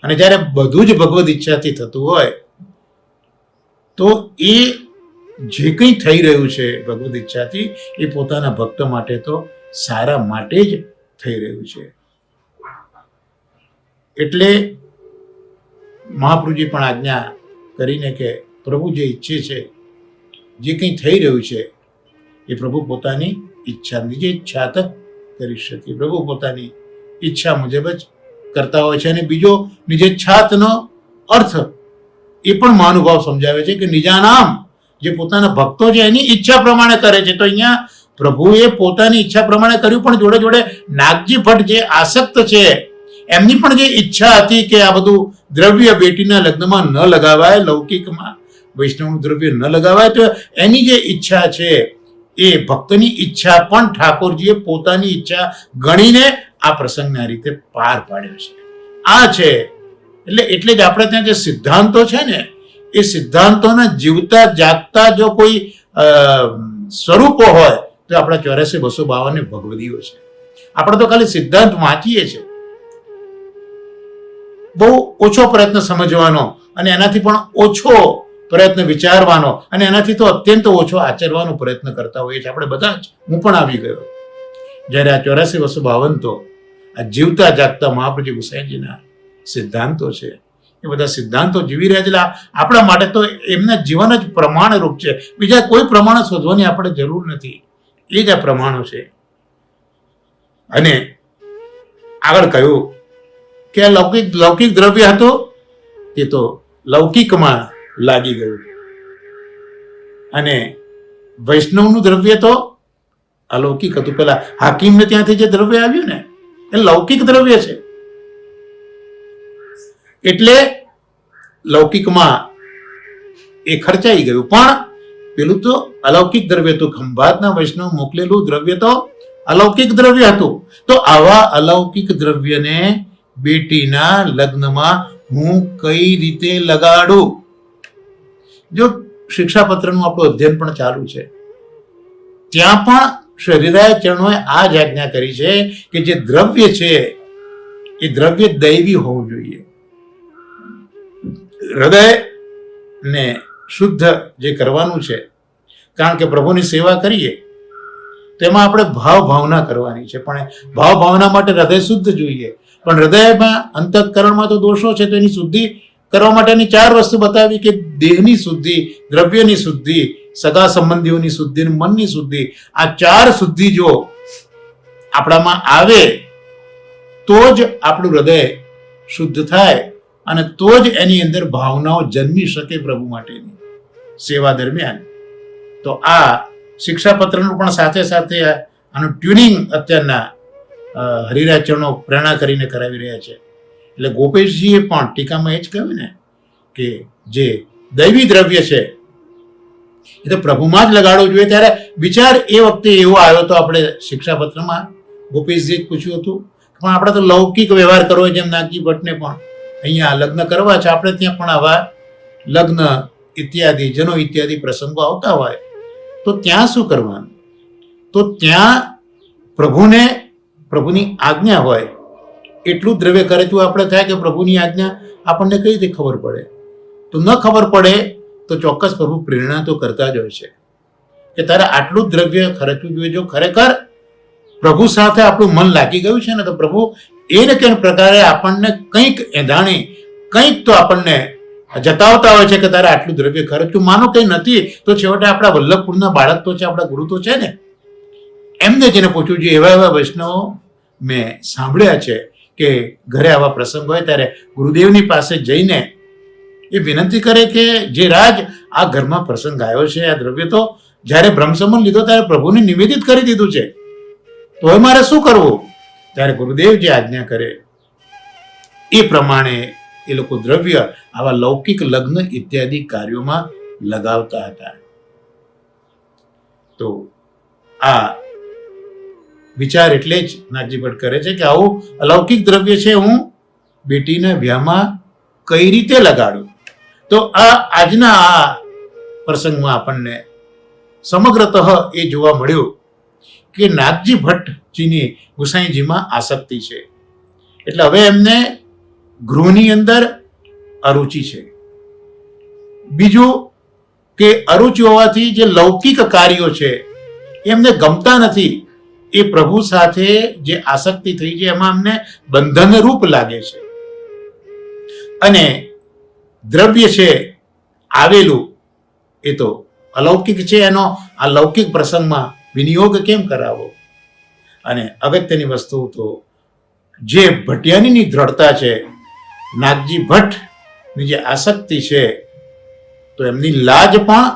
અને જ્યારે બધું જ ભગવદ ઈચ્છાથી થતું હોય તો એ જે કંઈ થઈ રહ્યું છે ભગવદ ઈચ્છાથી એ પોતાના ભક્તો માટે તો સારા માટે જ થઈ રહ્યું છે. એટલે મહાપ્રભુજી પણ આજ્ઞા કરીને કે પ્રભુ જે ઈચ્છે છે, જે કંઈ થઈ રહ્યું છે એ પ્રભુ પોતાની ઈચ્છા, નિજ ઈચ્છાત કરી શકે. પ્રભુ પોતાની ઈચ્છા મુજબ જ કરતા હોય છે. અને બીજો નિજેચ્છાતનો અર્થ એ પણ મહાનુભાવ સમજાવે છે કે નિજાનામ, જે પોતાના ભક્તો છે એની ઈચ્છા પ્રમાણે કરે છે. તો અહીંયા પ્રભુએ પોતાની ઈચ્છા પ્રમાણે કર્યું, પણ જોડે જોડે નાગજી ભટ્ટ જે આસક્ત છે એમની પણ જે ઈચ્છા હતી કે આ બધું દ્રવ્ય બેટીના લગ્નમાં ન લગાવાય, લૌકિકમાં વૈષ્ણવનું દ્રવ્ય ન લગાવાય, તો એની જે ઈચ્છા છે એ ભક્તની ઈચ્છા પણ ઠાકોરજીએ પોતાની ઈચ્છા ગણીને આ પ્રસંગને આ રીતે પાર પાડ્યો છે. આ છે એટલે જ આપણે ત્યાં જે સિદ્ધાંતો છે ને એ સિદ્ધાંતોના જીવતા જાગતા જો કોઈ સ્વરૂપો હોય તો આપણા 84,252 ભગવદીઓ છે. આપણે તો ખાલી સિદ્ધાંત વાંચીએ છીએ, બહુ ઓછો પ્રયત્ન સમજવાનો અને એનાથી પણ ઓછો પ્રયત્ન વિચારવાનો અને એનાથી તો અત્યંત ઓછો આચરવાનો પ્રયત્ન કરતા હોઈએ છીએ આપણે બધા જ. હું પણ આવી ગયો જ્યારે આ 84,252 તો આ જીવતા જાગતા મહાપ્રભુ ગુસાઈજીના સિદ્ધાંતો છે. એ બધા સિદ્ધાંતો જીવી રહ્યા છે. એટલે આપણા માટે તો એમના જીવન જ પ્રમાણરૂપ છે. બીજા કોઈ પ્રમાણ શોધવાની આપણે જરૂર નથી. એ જ આ પ્રમાણો છે. અને આગળ કહ્યું કે આ લૌકિક દ્રવ્ય હતું તે તો લૌકિકમાં લાગી ગયું, અને વૈષ્ણવનું દ્રવ્ય તો અલૌકિક હતું. પેલા હાકીમને ત્યાંથી જે દ્રવ્ય આવ્યું ને એ લૌકિક દ્રવ્ય છે. એટલે લૌકિકમાં એ ખર્ચાઈ ગયું, પણ પેલું તો અલૌકિક દ્રવ્ય હતું. ખંભાતના વૈષ્ણવ મોકલેલું દ્રવ્ય તો અલૌકિક દ્રવ્ય હતું. તો આવા અલૌકિક દ્રવ્યને બેટીના લગ્નમાં હું કઈ રીતે લગાડું? જો શિક્ષાપત્રનું આપણું અધ્યયન પણ ચાલુ છે, ત્યાં પણ શરીરાય ચરણોએ આ જ આજ્ઞા કરી છે કે જે દ્રવ્ય છે એ દ્રવ્ય દૈવી હોવું જોઈએ. હૃદયને શુદ્ધ જે કરવાનું છે, કારણ કે પ્રભુની સેવા કરીએ તેમાં આપણે ભાવના કરવાની છે, પણ ભાવના માટે હૃદય શુદ્ધ જોઈએ. પણ હૃદયમાં અંતઃકરણમાં તો દોષો છે, તો એની શુદ્ધિ કરવા માટેની 4 વસ્તુ બતાવી કે દેહની શુદ્ધિ, દ્રવ્યની શુદ્ધિ, સગા સંબંધીઓની શુદ્ધિ, મનની શુદ્ધિ. આ 4 શુદ્ધિ જો આપણામાં આવે તો જ આપણું હૃદય શુદ્ધ થાય અને તો જ એની અંદર ભાવનાઓ જન્મી શકે પ્રભુ માટેની સેવા દરમિયાન. તો આ શિક્ષાપત્રનું પણ સાથે સાથે આનું ટ્યુનિંગ અત્યારના હરિરાચરણો પ્રેરણા કરીને કરાવી રહ્યા છે. એટલે ગોપેશજીએ પણ ટીકામાં એ જ કહ્યું ને કે જે દૈવી દ્રવ્ય છે એ તો પ્રભુમાં જ લગાડવું જોઈએ. ત્યારે વિચાર એ વખતે એવો આવ્યો તો આપણે શિક્ષાપત્રમાં ગોપેશજીએ જ પૂછ્યું હતું, પણ આપણે તો લૌકિક વ્યવહાર કરવો જેમ નાગજી ભટ્ટને પણ અહીંયા લગ્ન કરવા છે, આપણે ત્યાં પણ આવા લગ્ન ઇત્યાદિ જનો ઇત્યાદિ પ્રસંગો આવતા હોય તો ત્યાં શું કરવાનું? તો ત્યાં પ્રભુની આજ્ઞા હોય એટલું દ્રવ્ય ખર્ચવું આપણે થાય કે પ્રભુની આજ્ઞા આપણને કઈ રીતે ખબર પડે? તો ન ખબર પડે તો ચોક્કસ પ્રભુ પ્રેરણા તો કરતા જ હોય છે કે તારે આટલું દ્રવ્ય ખર્ચવું જોઈએ. જો ખરેખર પ્રભુ સાથે આપણું મન લાગી ગયું છે ને તો પ્રભુ એ ને કે પ્રકારે આપણને કંઈક એંધાણી કંઈક તો આપણને જતાવતા હોય છે કે તારે આટલું દ્રવ્ય ખર્ચવું. માનો કંઈ નથી તો છેવટે આપણા વલ્લભપુરના બાળક તો છે, આપણા ગુરુ તો છે ને, એમને જેને પૂછવું જોઈએ. એવા વૈષ્ણવો મેં સાંભળ્યા છે કે ઘરે આવા પ્રસંગ હોય ત્યારે ગુરુદેવની પાસે જઈને એ વિનંતી કરે કે જે રાજ આ ઘરમાં પ્રસંગ આવ્યો છે, આ દ્રવ્ય તો જ્યારે બ્રહ્મસંબંધ લીધો ત્યારે પ્રભુને નિવેદિત કરી દીધું છે, તો હવે મારે શું કરવું? ત્યારે ગુરુદેવ જે આજ્ઞા કરે એ પ્રમાણે એ લોકો દ્રવ્ય આવા લૌકિક લગ્ન ઇત્યાદિ કાર્યોમાં લગાવતા હતા. તો આ વિચાર એટલે જ નાગજી ભટ્ટ કરે છે કે આવું અલૌકિક દ્રવ્ય છે હું બેટીના વ્યાહમાં કઈ રીતે લગાડું. તો આ આજના આ પ્રસંગમાં આપણને સમગ્રતઃ એ જોવા મળ્યું કે નાગજી ભટ્ટજીની ગુસાઈજીમાં આસક્તિ છે, એટલે હવે એમને ગૃહની અંદર અરુચિ છે. બીજું કે અરુચિ હોવાથી જે લૌકિક કાર્યો છે એમને ગમતા નથી. એ પ્રભુ સાથે જે આસક્તિ થઈ છે એમાં અમને બંધન રૂપ લાગે છે. અને દ્રવ્ય છે આવેલું એ તો અલૌકિક છે, એનો આ લૌકિક પ્રસંગમાં વિનિયોગ કેમ કરાવો? અને અગત્યની વસ્તુ તો જે ભટિયાનીની દ્રઢતા છે, નાગજી ભટ્ટની જે આસક્તિ છે, તો એમની લાજ પણ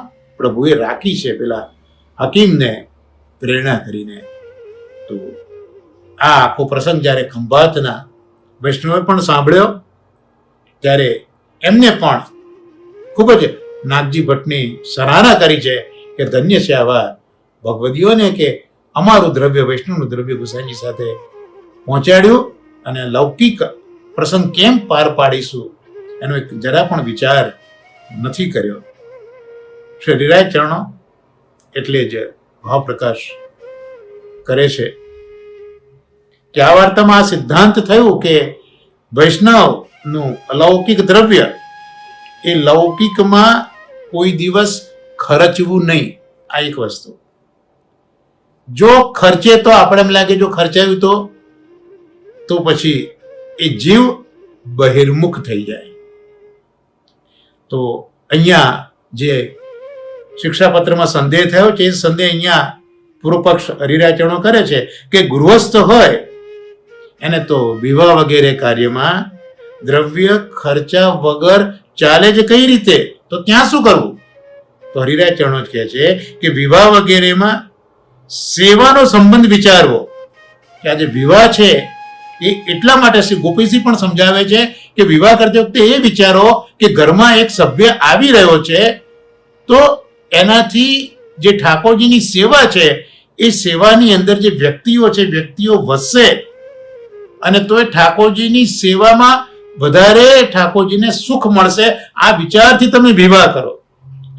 પ્રભુએ રાખી છે પેલા હકીમને પ્રેરણા કરીને. તો આ આખો પ્રસંગ જ્યારે ખંભાતના વૈષ્ણવે પણ સાંભળ્યો ત્યારે એમને પણ ખૂબ જ નાગજી ભટ્ટની સરાહના કરી છે કે ધન્ય છે આવા ભગવદીઓને કે અમારું દ્રવ્ય, વૈષ્ણવનું દ્રવ્ય ગુસાઈજી સાથે પહોંચાડ્યું, અને લૌકિક પ્રસંગ કેમ પાર પાડીશું એનો એક જરા પણ વિચાર નથી કર્યો. શ્રી હરિરાય ચરણો એટલે જ ભાવ પ્રકાશ કરે છે કે આ વાર્તામાં આ સિદ્ધાંત થયું કે વૈષ્ણવનું અલૌકિક દ્રવ્ય એ લૌકિકમાં કોઈ દિવસ ખર્ચવું નહીં. આ એક વસ્તુ. જો ખર્ચે તો આપણે એમ લાગે જો ખર્ચાયું તો પછી એ જીવ બહિર્મુખ થઈ જાય. તો અહીંયા જે શિક્ષાપત્રમાં સંદેહ થયો છે એ સંદેહ અહીંયા પૂર્વ પક્ષ હરિરાચરણો કરે છે કે ગૃહસ્થ હોય એને તો વિવાહ વગેરે કાર્યમાં દ્રવ્ય ખર્ચા વગર ચાલે છે કઈ રીતે? તો ત્યાં શું કરવું? તો હરિરાચરણો જ કહે છે કે વિવાહ વગેરેમાં સેવાનો સંબંધ વિચારવો. કે આ જે વિવાહ છે એ એટલા માટે શ્રી ગોપીસિંહ પણ સમજાવે છે કે વિવાહ કરતી વખતે એ વિચારો કે ઘરમાં એક સભ્ય આવી રહ્યો છે તો એનાથી જે ઠાકોરજીની સેવા છે એ સેવાની અંદર જે વ્યક્તિઓ છે વ્યક્તિઓ વધશે, અને તો એ ઠાકોરજીની સેવામાં વધારે ઠાકોરજીને સુખ મળશે. આ વિચારથી તમે વિવાહ કરો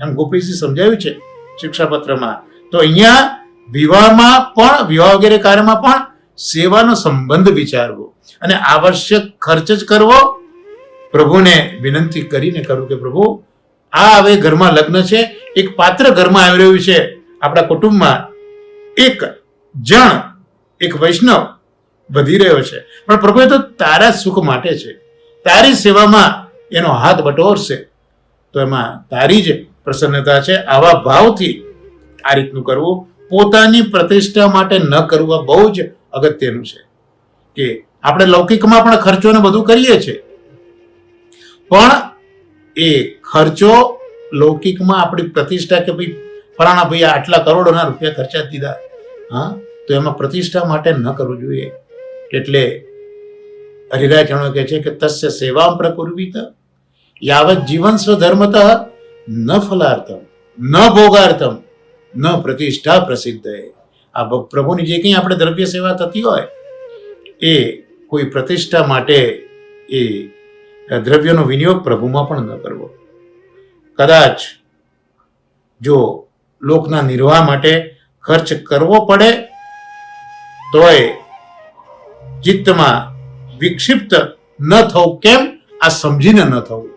એમ ગોપીસિંહ સમજાવ્યું છે શિક્ષાપત્રમાં. તો અહીંયા વિવાહમાં પણ, વિવાહ વગેરે કાર્યમાં પણ સેવાનો સંબંધ વિચારવો અને આવશ્યક ખર્ચ જ કરવો. પ્રભુને વિનંતી કરીને કરું કે પ્રભુ આ હવે ઘરમાં લગ્ન છે, એક પાત્ર ઘરમાં આવી રહ્યું છે, આપણા કુટુંબમાં એક જણ, એક વૈષ્ણવ વધી રહ્યો છે, પણ પ્રભુ એ તો તારા સુખ માટે છે, તારી સેવામાં એનો હાથ બટોરશે, તો એમાં તારી જ પ્રસન્નતા છે. આવા ભાવથી આ રીતનું કરવું. પોતાની પ્રતિષ્ઠા માટે ન કરવું બહુ જ અગત્યનું છે. કે આપણે લૌકિકમાં પણ ખર્ચો ને બધું કરીએ છીએ, પણ એ ખર્ચો લૌકિકમાં આપણી પ્રતિષ્ઠા કે ભાઈ ફલાણા ભાઈ આટલા કરોડોના રૂપિયા ખર્ચા દીધા, હા, તો એમાં પ્રતિષ્ઠા માટે ન કરવું જોઈએ. એટલે હરિરાચરણો કહે છે કે તસ્ય સેવામ પ્રકુર્વીત યાવત જીવન સ્વધર્મતઃ ન ફલાર્થમ ન ભોગાર્થમ ન પ્રતિષ્ઠા પ્રસિદ્ધ. આ પ્રભુની જે કંઈ આપણે દ્રવ્ય સેવા થતી હોય એ કોઈ પ્રતિષ્ઠા માટે એ દ્રવ્યનો વિનિયોગ પ્રભુમાં પણ ન કરવો. કદાચ જો લોકના નિર્વાહ માટે ખર્ચ કરવો પડે તોય ચિત્તમાં વિક્ષિપ્ત ન થવું. કેમ? આ સમજીને ન થવું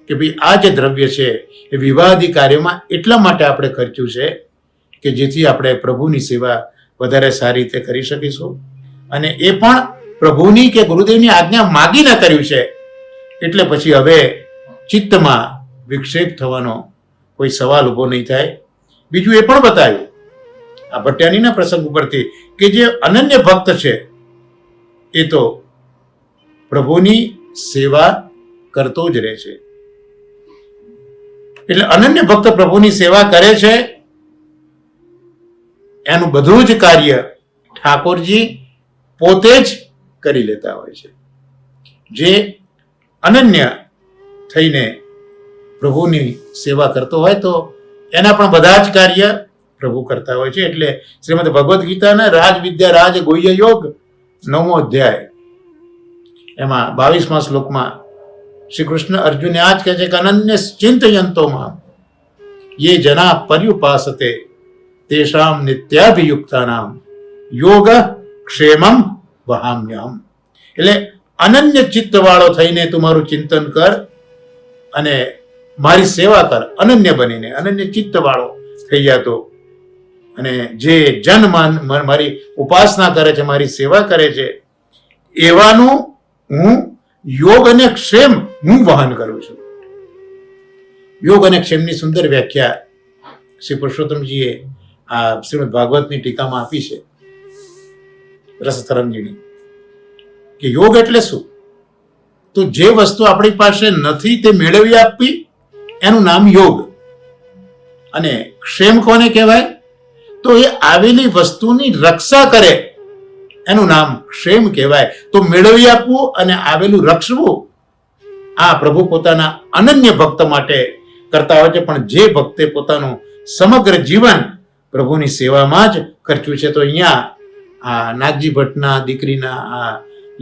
કે ભાઈ આ જે દ્રવ્ય છે એ વિવાહાદી કાર્યમાં એટલા માટે આપણે ખર્ચ્યું છે કે જેથી આપણે પ્રભુની સેવા વધારે સારી રીતે કરી શકીશું, અને એ પણ પ્રભુની કે ગુરુદેવની આજ્ઞા માગીને કર્યું છે. એટલે પછી હવે ચિત્તમાં વિક્ષેપ થવાનો કોઈ સવાલ ઊભો નહીં થાય. બીજું એ પણ બતાવ્યું આ ભટ્યાનીના પ્રસંગ ઉપરથી કે જે અનન્ય ભક્ત છે એ તો પ્રભુની સેવા કરતો જ રહે છે. એટલે અનન્ય ભક્ત પ્રભુની સેવા કરે છે, એનું બધું જ કાર્ય ઠાકોરજી પોતે જ કરી લેતા હોય છે. જે અનન્ય થઈને પ્રભુની સેવા કરતો હોય તો એના પણ બધા જ કાર્ય પ્રભુ કરતા હોય છે. એટલે શ્રીમદ ભગવદ્ ગીતાના રાજ વિદ્યા રાજ ગુહ્ય યોગ 9મો અધ્યાય એમાં 22મા શ્લોકમાં શ્રી કૃષ્ણ અર્જુને આ જ કહે છે કે અનન્ય ચિંતયંતોમાં યે જના પર્યુપાસતે તેષામ નિત્યાભિયુક્તાનામ યોગ ક્ષેમમ વહામ્યહમ. એટલે અનન્ય ચિત્ત વાળો થઈને તું મારું ચિંતન કર અને મારી સેવા કર, અનન્ય બનીને અનન્ય ચિત્ત વાળો થઈ જતો. અને જે જન મારી ઉપાસના કરે છે, મારી સેવા કરે છે, એવાનું હું યોગ અને ક્ષેમ હું વહન કરું છું. યોગ અને ક્ષેમની સુંદર વ્યાખ્યા શ્રી પુરુષોત્તમજીએ આ શ્રીમદ ભાગવતની ટીકામાં આપી છે, રસતરંગીણી, કે યોગ એટલે શું? તો જે વસ્તુ આપણી પાસે નથી તે મેળવી આપવી, એનું નામ યોગ. અને ક્ષેમ કોને કહેવાય? તો એ આવેલી વસ્તુની રક્ષા કરે, એનું નામ ક્ષેમ કહેવાય. તો મેળવી આપવું અને આવેલું રક્ષવું આ પ્રભુ પોતાના અનન્ય ભક્ત માટે કરતા હોય છે. પણ જે ભક્તે પોતાનું સમગ્ર જીવન પ્રભુની સેવામાં જ ખર્ચ્યું છે, તો અહીંયા આ નાગજી ભટ્ટના દીકરીના આ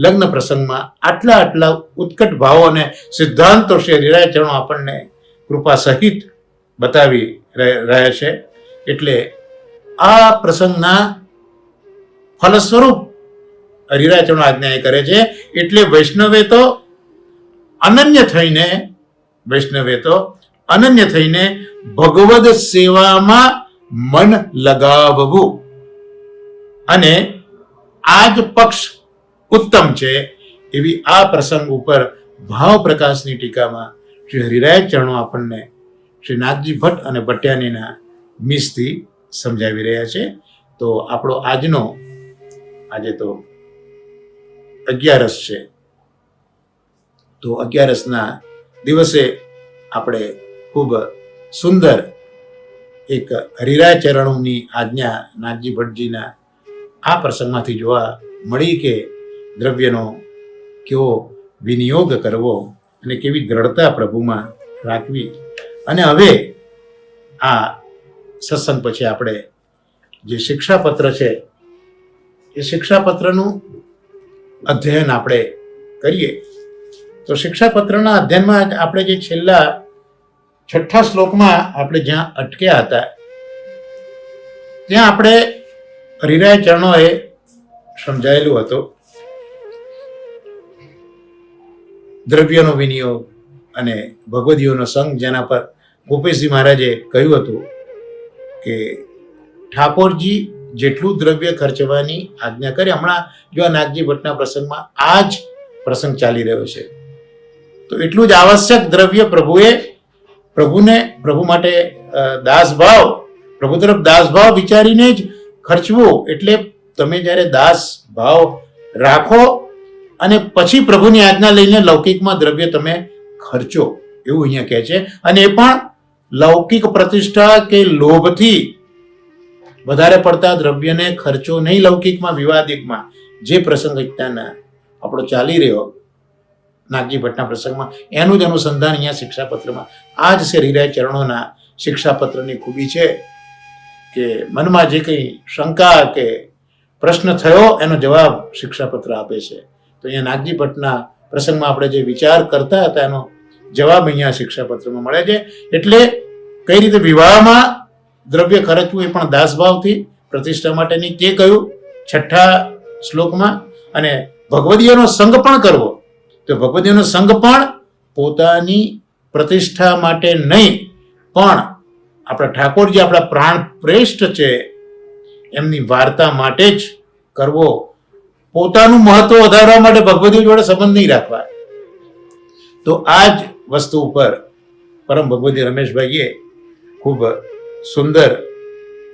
લગ્ન પ્રસંગમાં આટલા ઉત્કટ ભાવો અને સિદ્ધાંતો શ્રી હરિરાયચરણો આપણને કૃપા સહિત બતાવી રહ્યા છે. એટલે આ પ્રસંગના ફલ સ્વરૂપ હરિરાયચરણો આજ્ઞા એ કરે છે. એટલે વૈષ્ણવે તો અનન્ય થઈને ભગવદ સેવામાં મન લગાવવું, અને આ જ પક્ષ ઉત્તમ છે. એવી આ પ્રસંગ ઉપર ભાવ પ્રકાશની ટીકામાં શ્રી હરિરાયચરણો આપણને શ્રી નાથજી ભટ્ટ અને ભટ્ટાનીના મિસથી સમજાવી રહ્યા છે. તો આપણો આજે તો 11 છે. તો 11ના દિવસે આપણે ખૂબ સુંદર એક હરિરાયચરણોની આજ્ઞા નાથજી ભટ્ટજીના આ પ્રસંગમાંથી જોવા મળી કે દ્રવ્યનો કેવો વિનિયોગ કરવો અને કેવી દ્રઢતા પ્રભુમાં રાખવી. અને હવે આ સત્સંગ પછી આપણે જે શિક્ષાપત્ર છે એ શિક્ષાપત્રનું અધ્યયન આપણે કરીએ. તો શિક્ષાપત્રના અધ્યયનમાં આપણે જે છેલ્લા 6થા શ્લોકમાં આપણે જ્યાં અટક્યા હતા ત્યાં આપણે હરિરાયચરણોએ સમજાયેલું હતું દ્રવ્યનો વિનિયોગ અને ભગવદીઓનો સંગ, જેના પર ગોપેશજી મહારાજે કહ્યું હતું કે ઠાકોરજી જેટલું દ્રવ્ય ખર્ચવાની આજ્ઞા કરે. હમણાં જો આ નાગજી ભટ્ટના પ્રસંગમાં આ જ પ્રસંગ ચાલી રહ્યો છે, તો એટલું જ આવશ્યક દ્રવ્ય પ્રભુ માટે દાસભાવ, પ્રભુ તરફ દાસભાવ વિચારીને જ ખર્ચવું. એટલે તમે જ્યારે દાસ ભાવ રાખો અને પછી પ્રભુની આજ્ઞા લઈને લૌકિકમાં દ્રવ્ય તમે ખર્ચો, એવું અહીંયા કહે છે. અને એ પણ લૌકિક પ્રતિષ્ઠા કે લોભથી વધારે પડતા દ્રવ્યને ખર્ચો નહીં. લૌકિકમાં વિવાદિકમાં જે પ્રસંગ અત્યારના આપણો ચાલી રહ્યો નાગજી ભટ્ટના પ્રસંગમાં, એનું જ અનુસંધાન અહીંયા શિક્ષાપત્રમાં આ જ છે. હરિરાયચરણોના શિક્ષાપત્રની ખૂબી છે કે મનમાં જે કંઈ શંકા કે પ્રશ્ન થયો એનો જવાબ શિક્ષાપત્ર આપે છે. તો અહીંયા નાગજી ભટ્ટના પ્રસંગમાં આપણે જે વિચાર કરતા હતા એનો જવાબ અહીંયા શિક્ષાપત્રમાં મળે છે. એટલે કઈ રીતે વિવાહમાં દ્રવ્ય ખર્ચવું એ પણ દાસભાવથી પ્રતિષ્ઠા માટેની તે કહ્યું 6થા શ્લોકમાં. અને ભગવદીયનો સંગ પણ કરવો, તો ભગવદીયનો સંગ પણ પોતાની પ્રતિષ્ઠા માટે નહીં, પણ આપણા ઠાકોરજી આપણા પ્રાણ શ્રેષ્ઠ છે એમની વાર્તા માટે જ કરવો. પોતાનું મહત્વ વધારવા માટે ભગવદીઓ જોડે સંબંધ નહીં રાખવા. તો આ જ વસ્તુ ઉપર પરમ ભગવદી રમેશભાઈએ ખૂબ સુંદર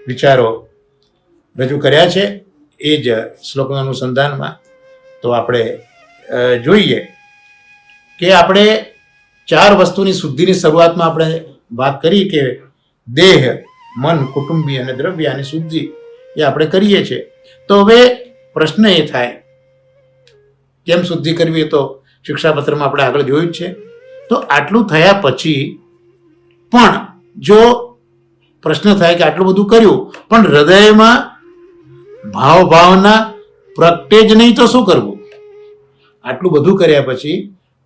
વિચારો રજૂ કર્યા છે. એ જ શ્લોકના અનુસંધાનમાં તો આપણે જોઈએ કે આપણે 4 વસ્તુની શુદ્ધિની શરૂઆતમાં આપણે વાત કરી કે દેહ, મન, કુટુંબી અને દ્રવ્ય આની શુદ્ધિ એ આપણે કરીએ છીએ. તો હવે પ્રશ્ન એ થાય કેમ શુદ્ધિ કરવી, તો શિક્ષાપત્રમાં આપણે આગળ જોયું જ છે. તો આટલું થયા પછી પણ જો પ્રશ્ન થાય કે આટલું બધું કર્યું પણ હૃદયમાં ભાવના પ્રગટે જ નહીં તો શું કરવું? આટલું બધું કર્યા પછી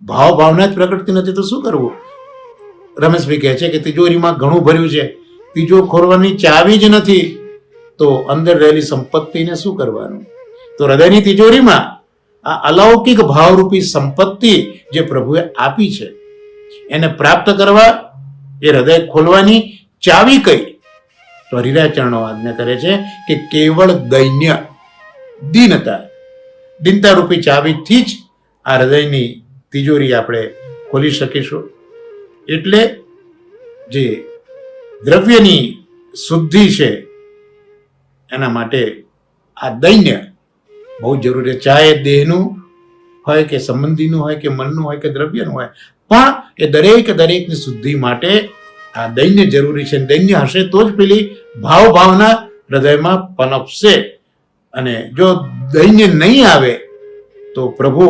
ભાવના જ પ્રગટતી નથી તો શું કરવું? રમેશભાઈ કહે છે કે તિજોરીમાં ઘણું ભર્યું છે, તિજોરી ખોલવાની ચાવી જ નથી, તો અંદર રહેલી સંપત્તિને શું કરવાનું? તો હૃદયની તિજોરીમાં આ અલૌકિક ભાવરૂપી સંપત્તિ જે પ્રભુએ આપી છે એને પ્રાપ્ત કરવા એ હૃદય ખોલવાની ચાવી કઈ? તો હરિરાય ચરણો આજ્ઞા કરે છે કે કેવળ દૈન્ય, દીનતા રૂપી ચાવીથી જ આ હૃદયની તિજોરી આપણે ખોલી શકીશું. એટલે જે દ્રવ્યની શુદ્ધિ છે એના માટે આ દૈન્ય બહુ જરૂરી છે. ચાહે દેહનું હોય કે સંબંધીનું હોય કે મનનું હોય કે દ્રવ્યનું હોય, પણ એ દરેકની શુદ્ધિ માટે આ દૈન્ય જરૂરી છે. દૈન્ય હશે તો જ પેલી ભાવના હૃદયમાં પનપશે. અને જો દૈન્ય નહીં આવે તો પ્રભુ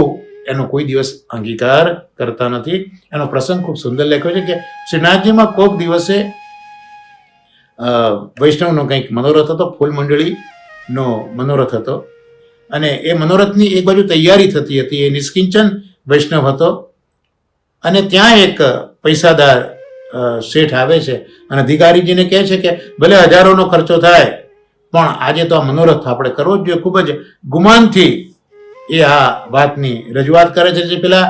એનો કોઈ દિવસ અંગીકાર કરતા નથી. એનો પ્રસંગ ખૂબ સુંદર લખ્યો છે કે શ્રીનાથજીમાં કોઈક દિવસે વૈષ્ણવનો કંઈક મનોરથ હતો, ફૂલ મંડળીનો મનોરથ હતો, અને એ મનોરથની એક બાજુ તૈયારી થતી હતી. એ નિષ્કિંચન વૈષ્ણવ હતો અને ત્યાં એક પૈસાદાર શેઠ આવે છે અને અધિકારીજીને કહે છે કે ભલે હજારોનો ખર્ચો થાય પણ આજે તો આ મનોરથ આપણે કરવો જ જોઈએ. ખૂબ જ ગુમાનથી એ આ વાતની રજૂઆત કરે છે. જે પેલા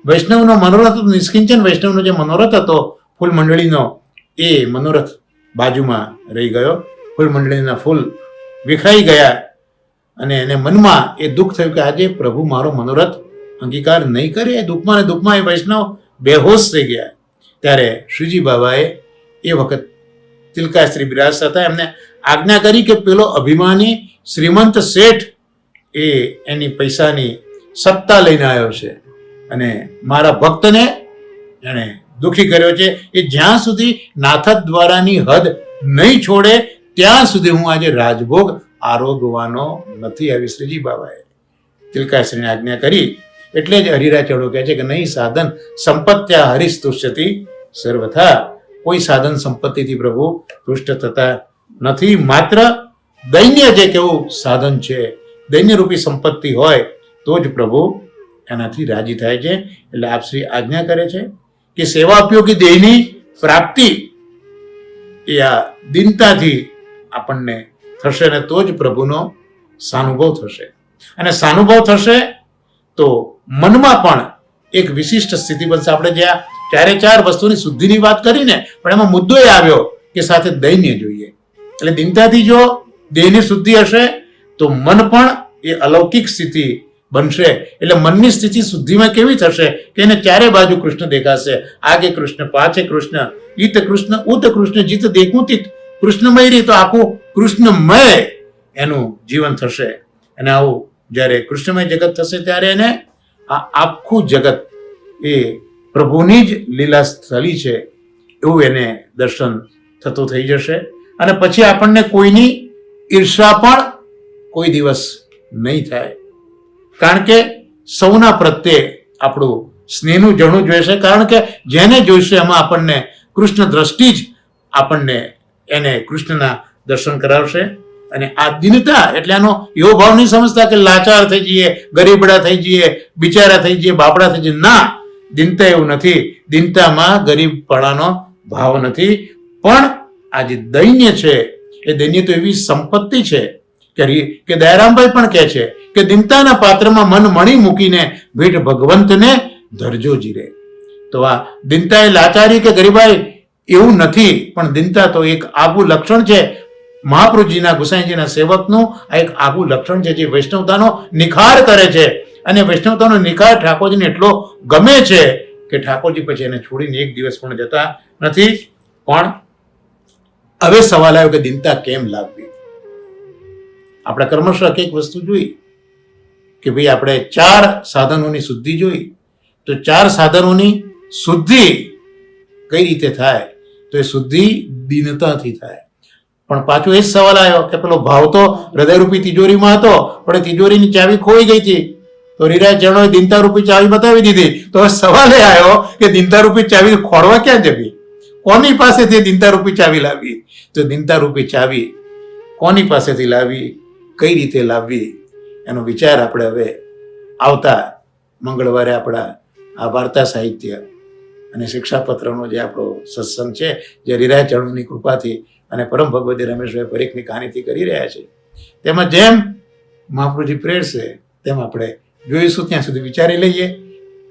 વૈષ્ણવનો મનોરથ, નિષ્કિંચન વૈષ્ણવનો જે મનોરથ હતો ફૂલ મંડળીનો, એ મનોરથ બાજુમાં રહી ગયો. ફૂલ મંડળીના ફૂલ વિખરાઈ ગયા અને એને મનમાં એ દુઃખ થયું કે આજે પ્રભુ મારો મનોરથ અંગીકાર નહીં કરે. એ દુઃખમાં એ વૈષ્ણવ બેહોશ થઈ ગયા. ત્યારે શ્રીજી બાબાએ એ વખત તિલકાશ્રી બિરાજતા હતા, એમને આજ્ઞા કરી કે પેલો અભિમાની શ્રીમંત શેઠ એ એની પૈસાની સત્તા લઈને આવ્યો છે અને મારા ભક્તને એણે દુઃખી કર્યો છે. એ જ્યાં સુધી નાથદ દ્વારાની હદ નહીં છોડે ત્યાં સુધી હું આજે રાજભોગ આરોગવાનો નથી. આવી શ્રીજી બાબાએ તિલકાશ્રીને આજ્ઞા કરી. એટલે જ હરિરાય ચરણો કહે છે કે નહીં સાધન સંપત્ત્યા હરિસ્તુષ્યતિ સર્વથા. કોઈ સાધન સંપત્તિથી પ્રભુ તુષ્ટ થતા નથી. માત્ર દૈન્ય જે કેવું સાધન છે, દૈન્ય રૂપી સંપત્તિ હોય તો જ પ્રભુ એનાથી રાજી થાય છે. એટલે આપ શ્રી આજ્ઞા કરે છે કે સેવા ઉપયોગી દેહની પ્રાપ્તિ એ આ દીનતાથી આપણને થશે ને તો જ પ્રભુનો સાનુભવ થશે. અને સાનુભવ થશે તો મનમાં પણ એક વિશિષ્ટ સ્થિતિ બનશે. આપણે જ્યાં 4 વસ્તુની શુદ્ધિની વાત કરીને પણ એમાં મુદ્દો એ આવ્યો કે સાથે દૈન્ય જોઈએ. એટલે દીનતાથી જો દેહની શુદ્ધિ હશે તો મન પણ એ અલૌકિક સ્થિતિ બનશે. એટલે મનની સ્થિતિ શુદ્ધિમાં કેવી થશે કે એને 4 બાજુ કૃષ્ણ દેખાશે. આગે કૃષ્ણ, પાછે કૃષ્ણ, ઈત કૃષ્ણ, ઉત કૃષ્ણ, જીત દેખું તીત કૃષ્ણમય રહી. તો આખું કૃષ્ણમય એનું જીવન થશે. અને આવું જ્યારે કૃષ્ણમય જગત થશે ત્યારે એને આ આખું જગત એ પ્રભુની જ લીલા સ્થળી છે એવું એને દર્શન થતું થઈ જશે. અને પછી આપણને કોઈની ઈર્ષા પણ કોઈ દિવસ નહીં થાય, કારણ કે સૌના પ્રત્યે આપણું સ્નેહનું ઝરણું જોઈશે. કારણ કે જેને જોઈશે એમાં આપણને કૃષ્ણ દ્રષ્ટિ જ આપણને એને કૃષ્ણના દર્શન કરાવશે. અને આ દીનતા એટલે આનો એવો ભાવ નહીં સમજતા કે લાચાર થઈ જઈએ, ગરીબડા થઈ જઈએ, બિચારા થઈ જઈએ, બાપડા થઈ જઈએ. ના, દીનતા એવું નથી. દીનતામાં ગરીબપણાનો ભાવ નથી. પણ આ જે દૈન્ય છે એ દૈન્ય તો એવી સંપત્તિ છે કે દયારામભાઈ પણ કહે છે કે દીનતાના પાત્રમાં મન મણી મૂકીને ભેટ ભગવંતને ધરજો જીરે. તો આ દીનતા એ લાચારી કે ગરીબાઈ એવું નથી, પણ દીનતા તો એક આગવું લક્ષણ છે. મહાપ્રભુજીના ગુસાઈજીના સેવકનું આ એક આગવું લક્ષણ છે જે વૈષ્ણવતાનો નિખાર કરે છે. અને વૈષ્ણવતાનો નિખાર ઠાકોરજીને એટલો ગમે છે કે ઠાકોરજી પછી એને છોડીને એક દિવસ પણ જતા નથી. પણ હવે સવાલ આવ્યો કે દીનતા કેમ લાવવી? આપણે કર્મશઃ એક વસ્તુ જોઈ કે ભાઈ આપણે 4 સાધનોની શુદ્ધિ જોઈ, તો 4 સાધનોની શુદ્ધિ કઈ રીતે થાય? તો એ શુદ્ધિ દીનતાથી થાય. પણ પાછો એ જ સવાલ આવ્યો કે પેલો ભાવ તો હૃદયરૂપી તિજોરીમાં હતો, પણ તિજોરીની ચાવી ખોઈ ગઈ હતી, તો રીરા ચરણોએ દીનતારૂપી ચાવી બતાવી દીધી. તો હવે સવાલ એ આવ્યો કે દીનતારૂપી ચાવી ખોરવા ક્યાં જવી? કોની પાસેથી દીનતારૂપી ચાવી લાવી? તો દીનતારૂપી ચાવી કોની પાસેથી લાવી, કઈ રીતે લાવવી, એનો વિચાર આપણે હવે આવતા મંગળવારે આપણા આ વાર્તા સાહિત્ય અને શિક્ષાપત્રનો જે આપણો સત્સંગ છે, જે રીરા ચરણોની કૃપાથી અને પરમ ભગવતી રમેશભાઈ પરીખની કહાનીથી કરી રહ્યા છે, તેમાં જેમ મહાપ્રભુજી પ્રેરશે તેમ આપણે જોઈશું. ત્યાં સુધી વિચારી લઈએ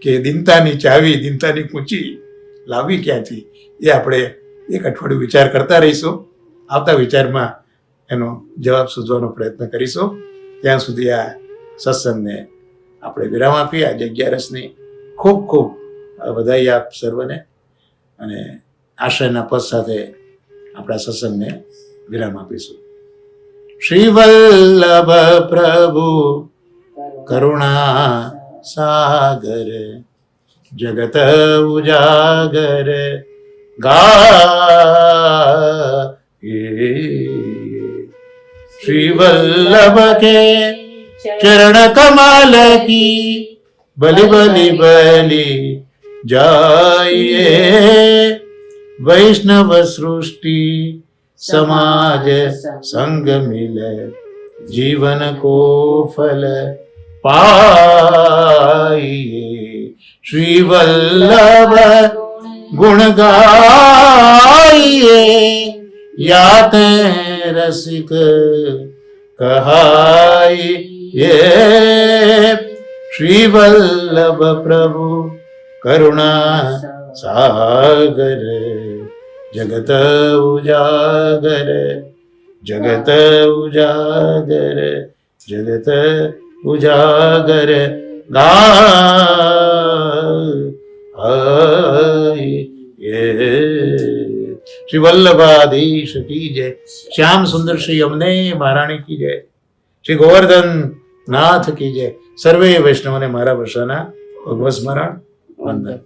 કે દીનતાની ચાવી, દીનતાની કૂંચી લાવવી ક્યાંથી, એ આપણે એક અઠવાડિયું વિચાર કરતા રહીશું. આવતા વિચારમાં એનો જવાબ શોધવાનો પ્રયત્ન કરીશું. ત્યાં સુધી આ સત્સંગને આપણે વિરામ આપીએ. આજે 11 ખૂબ ખૂબ વધાઈ આપ સર્વને, અને આશ્રયના પદ સાથે આપણા સત્સંગને વિરામ આપીશું. શ્રી વલ્લભ પ્રભુ કરુણા સાગર, જગત ઉજાગર ગાયે. श्री वल्लभ के चरण कमल की बलि बलि बलि जाइए. वैष्णव सृष्टि समाज संग मिले, जीवन को फल पाइए. श्री वल्लभ गुण गाइए, याते रसिक कहाइए. श्री वल्लभ प्रभु करुणा सागर, जगत उजागर, जगत उजागर, जगत उजागर गाइए. श्री वल्लभाधीश की जय. श्याम सुंदर श्री अमने महाराणी की जय. श्री गोवर्धन नाथ की जय. सर्वे वैष्णवों ने मारा वर्षाना भगवत स्मरण वंदन.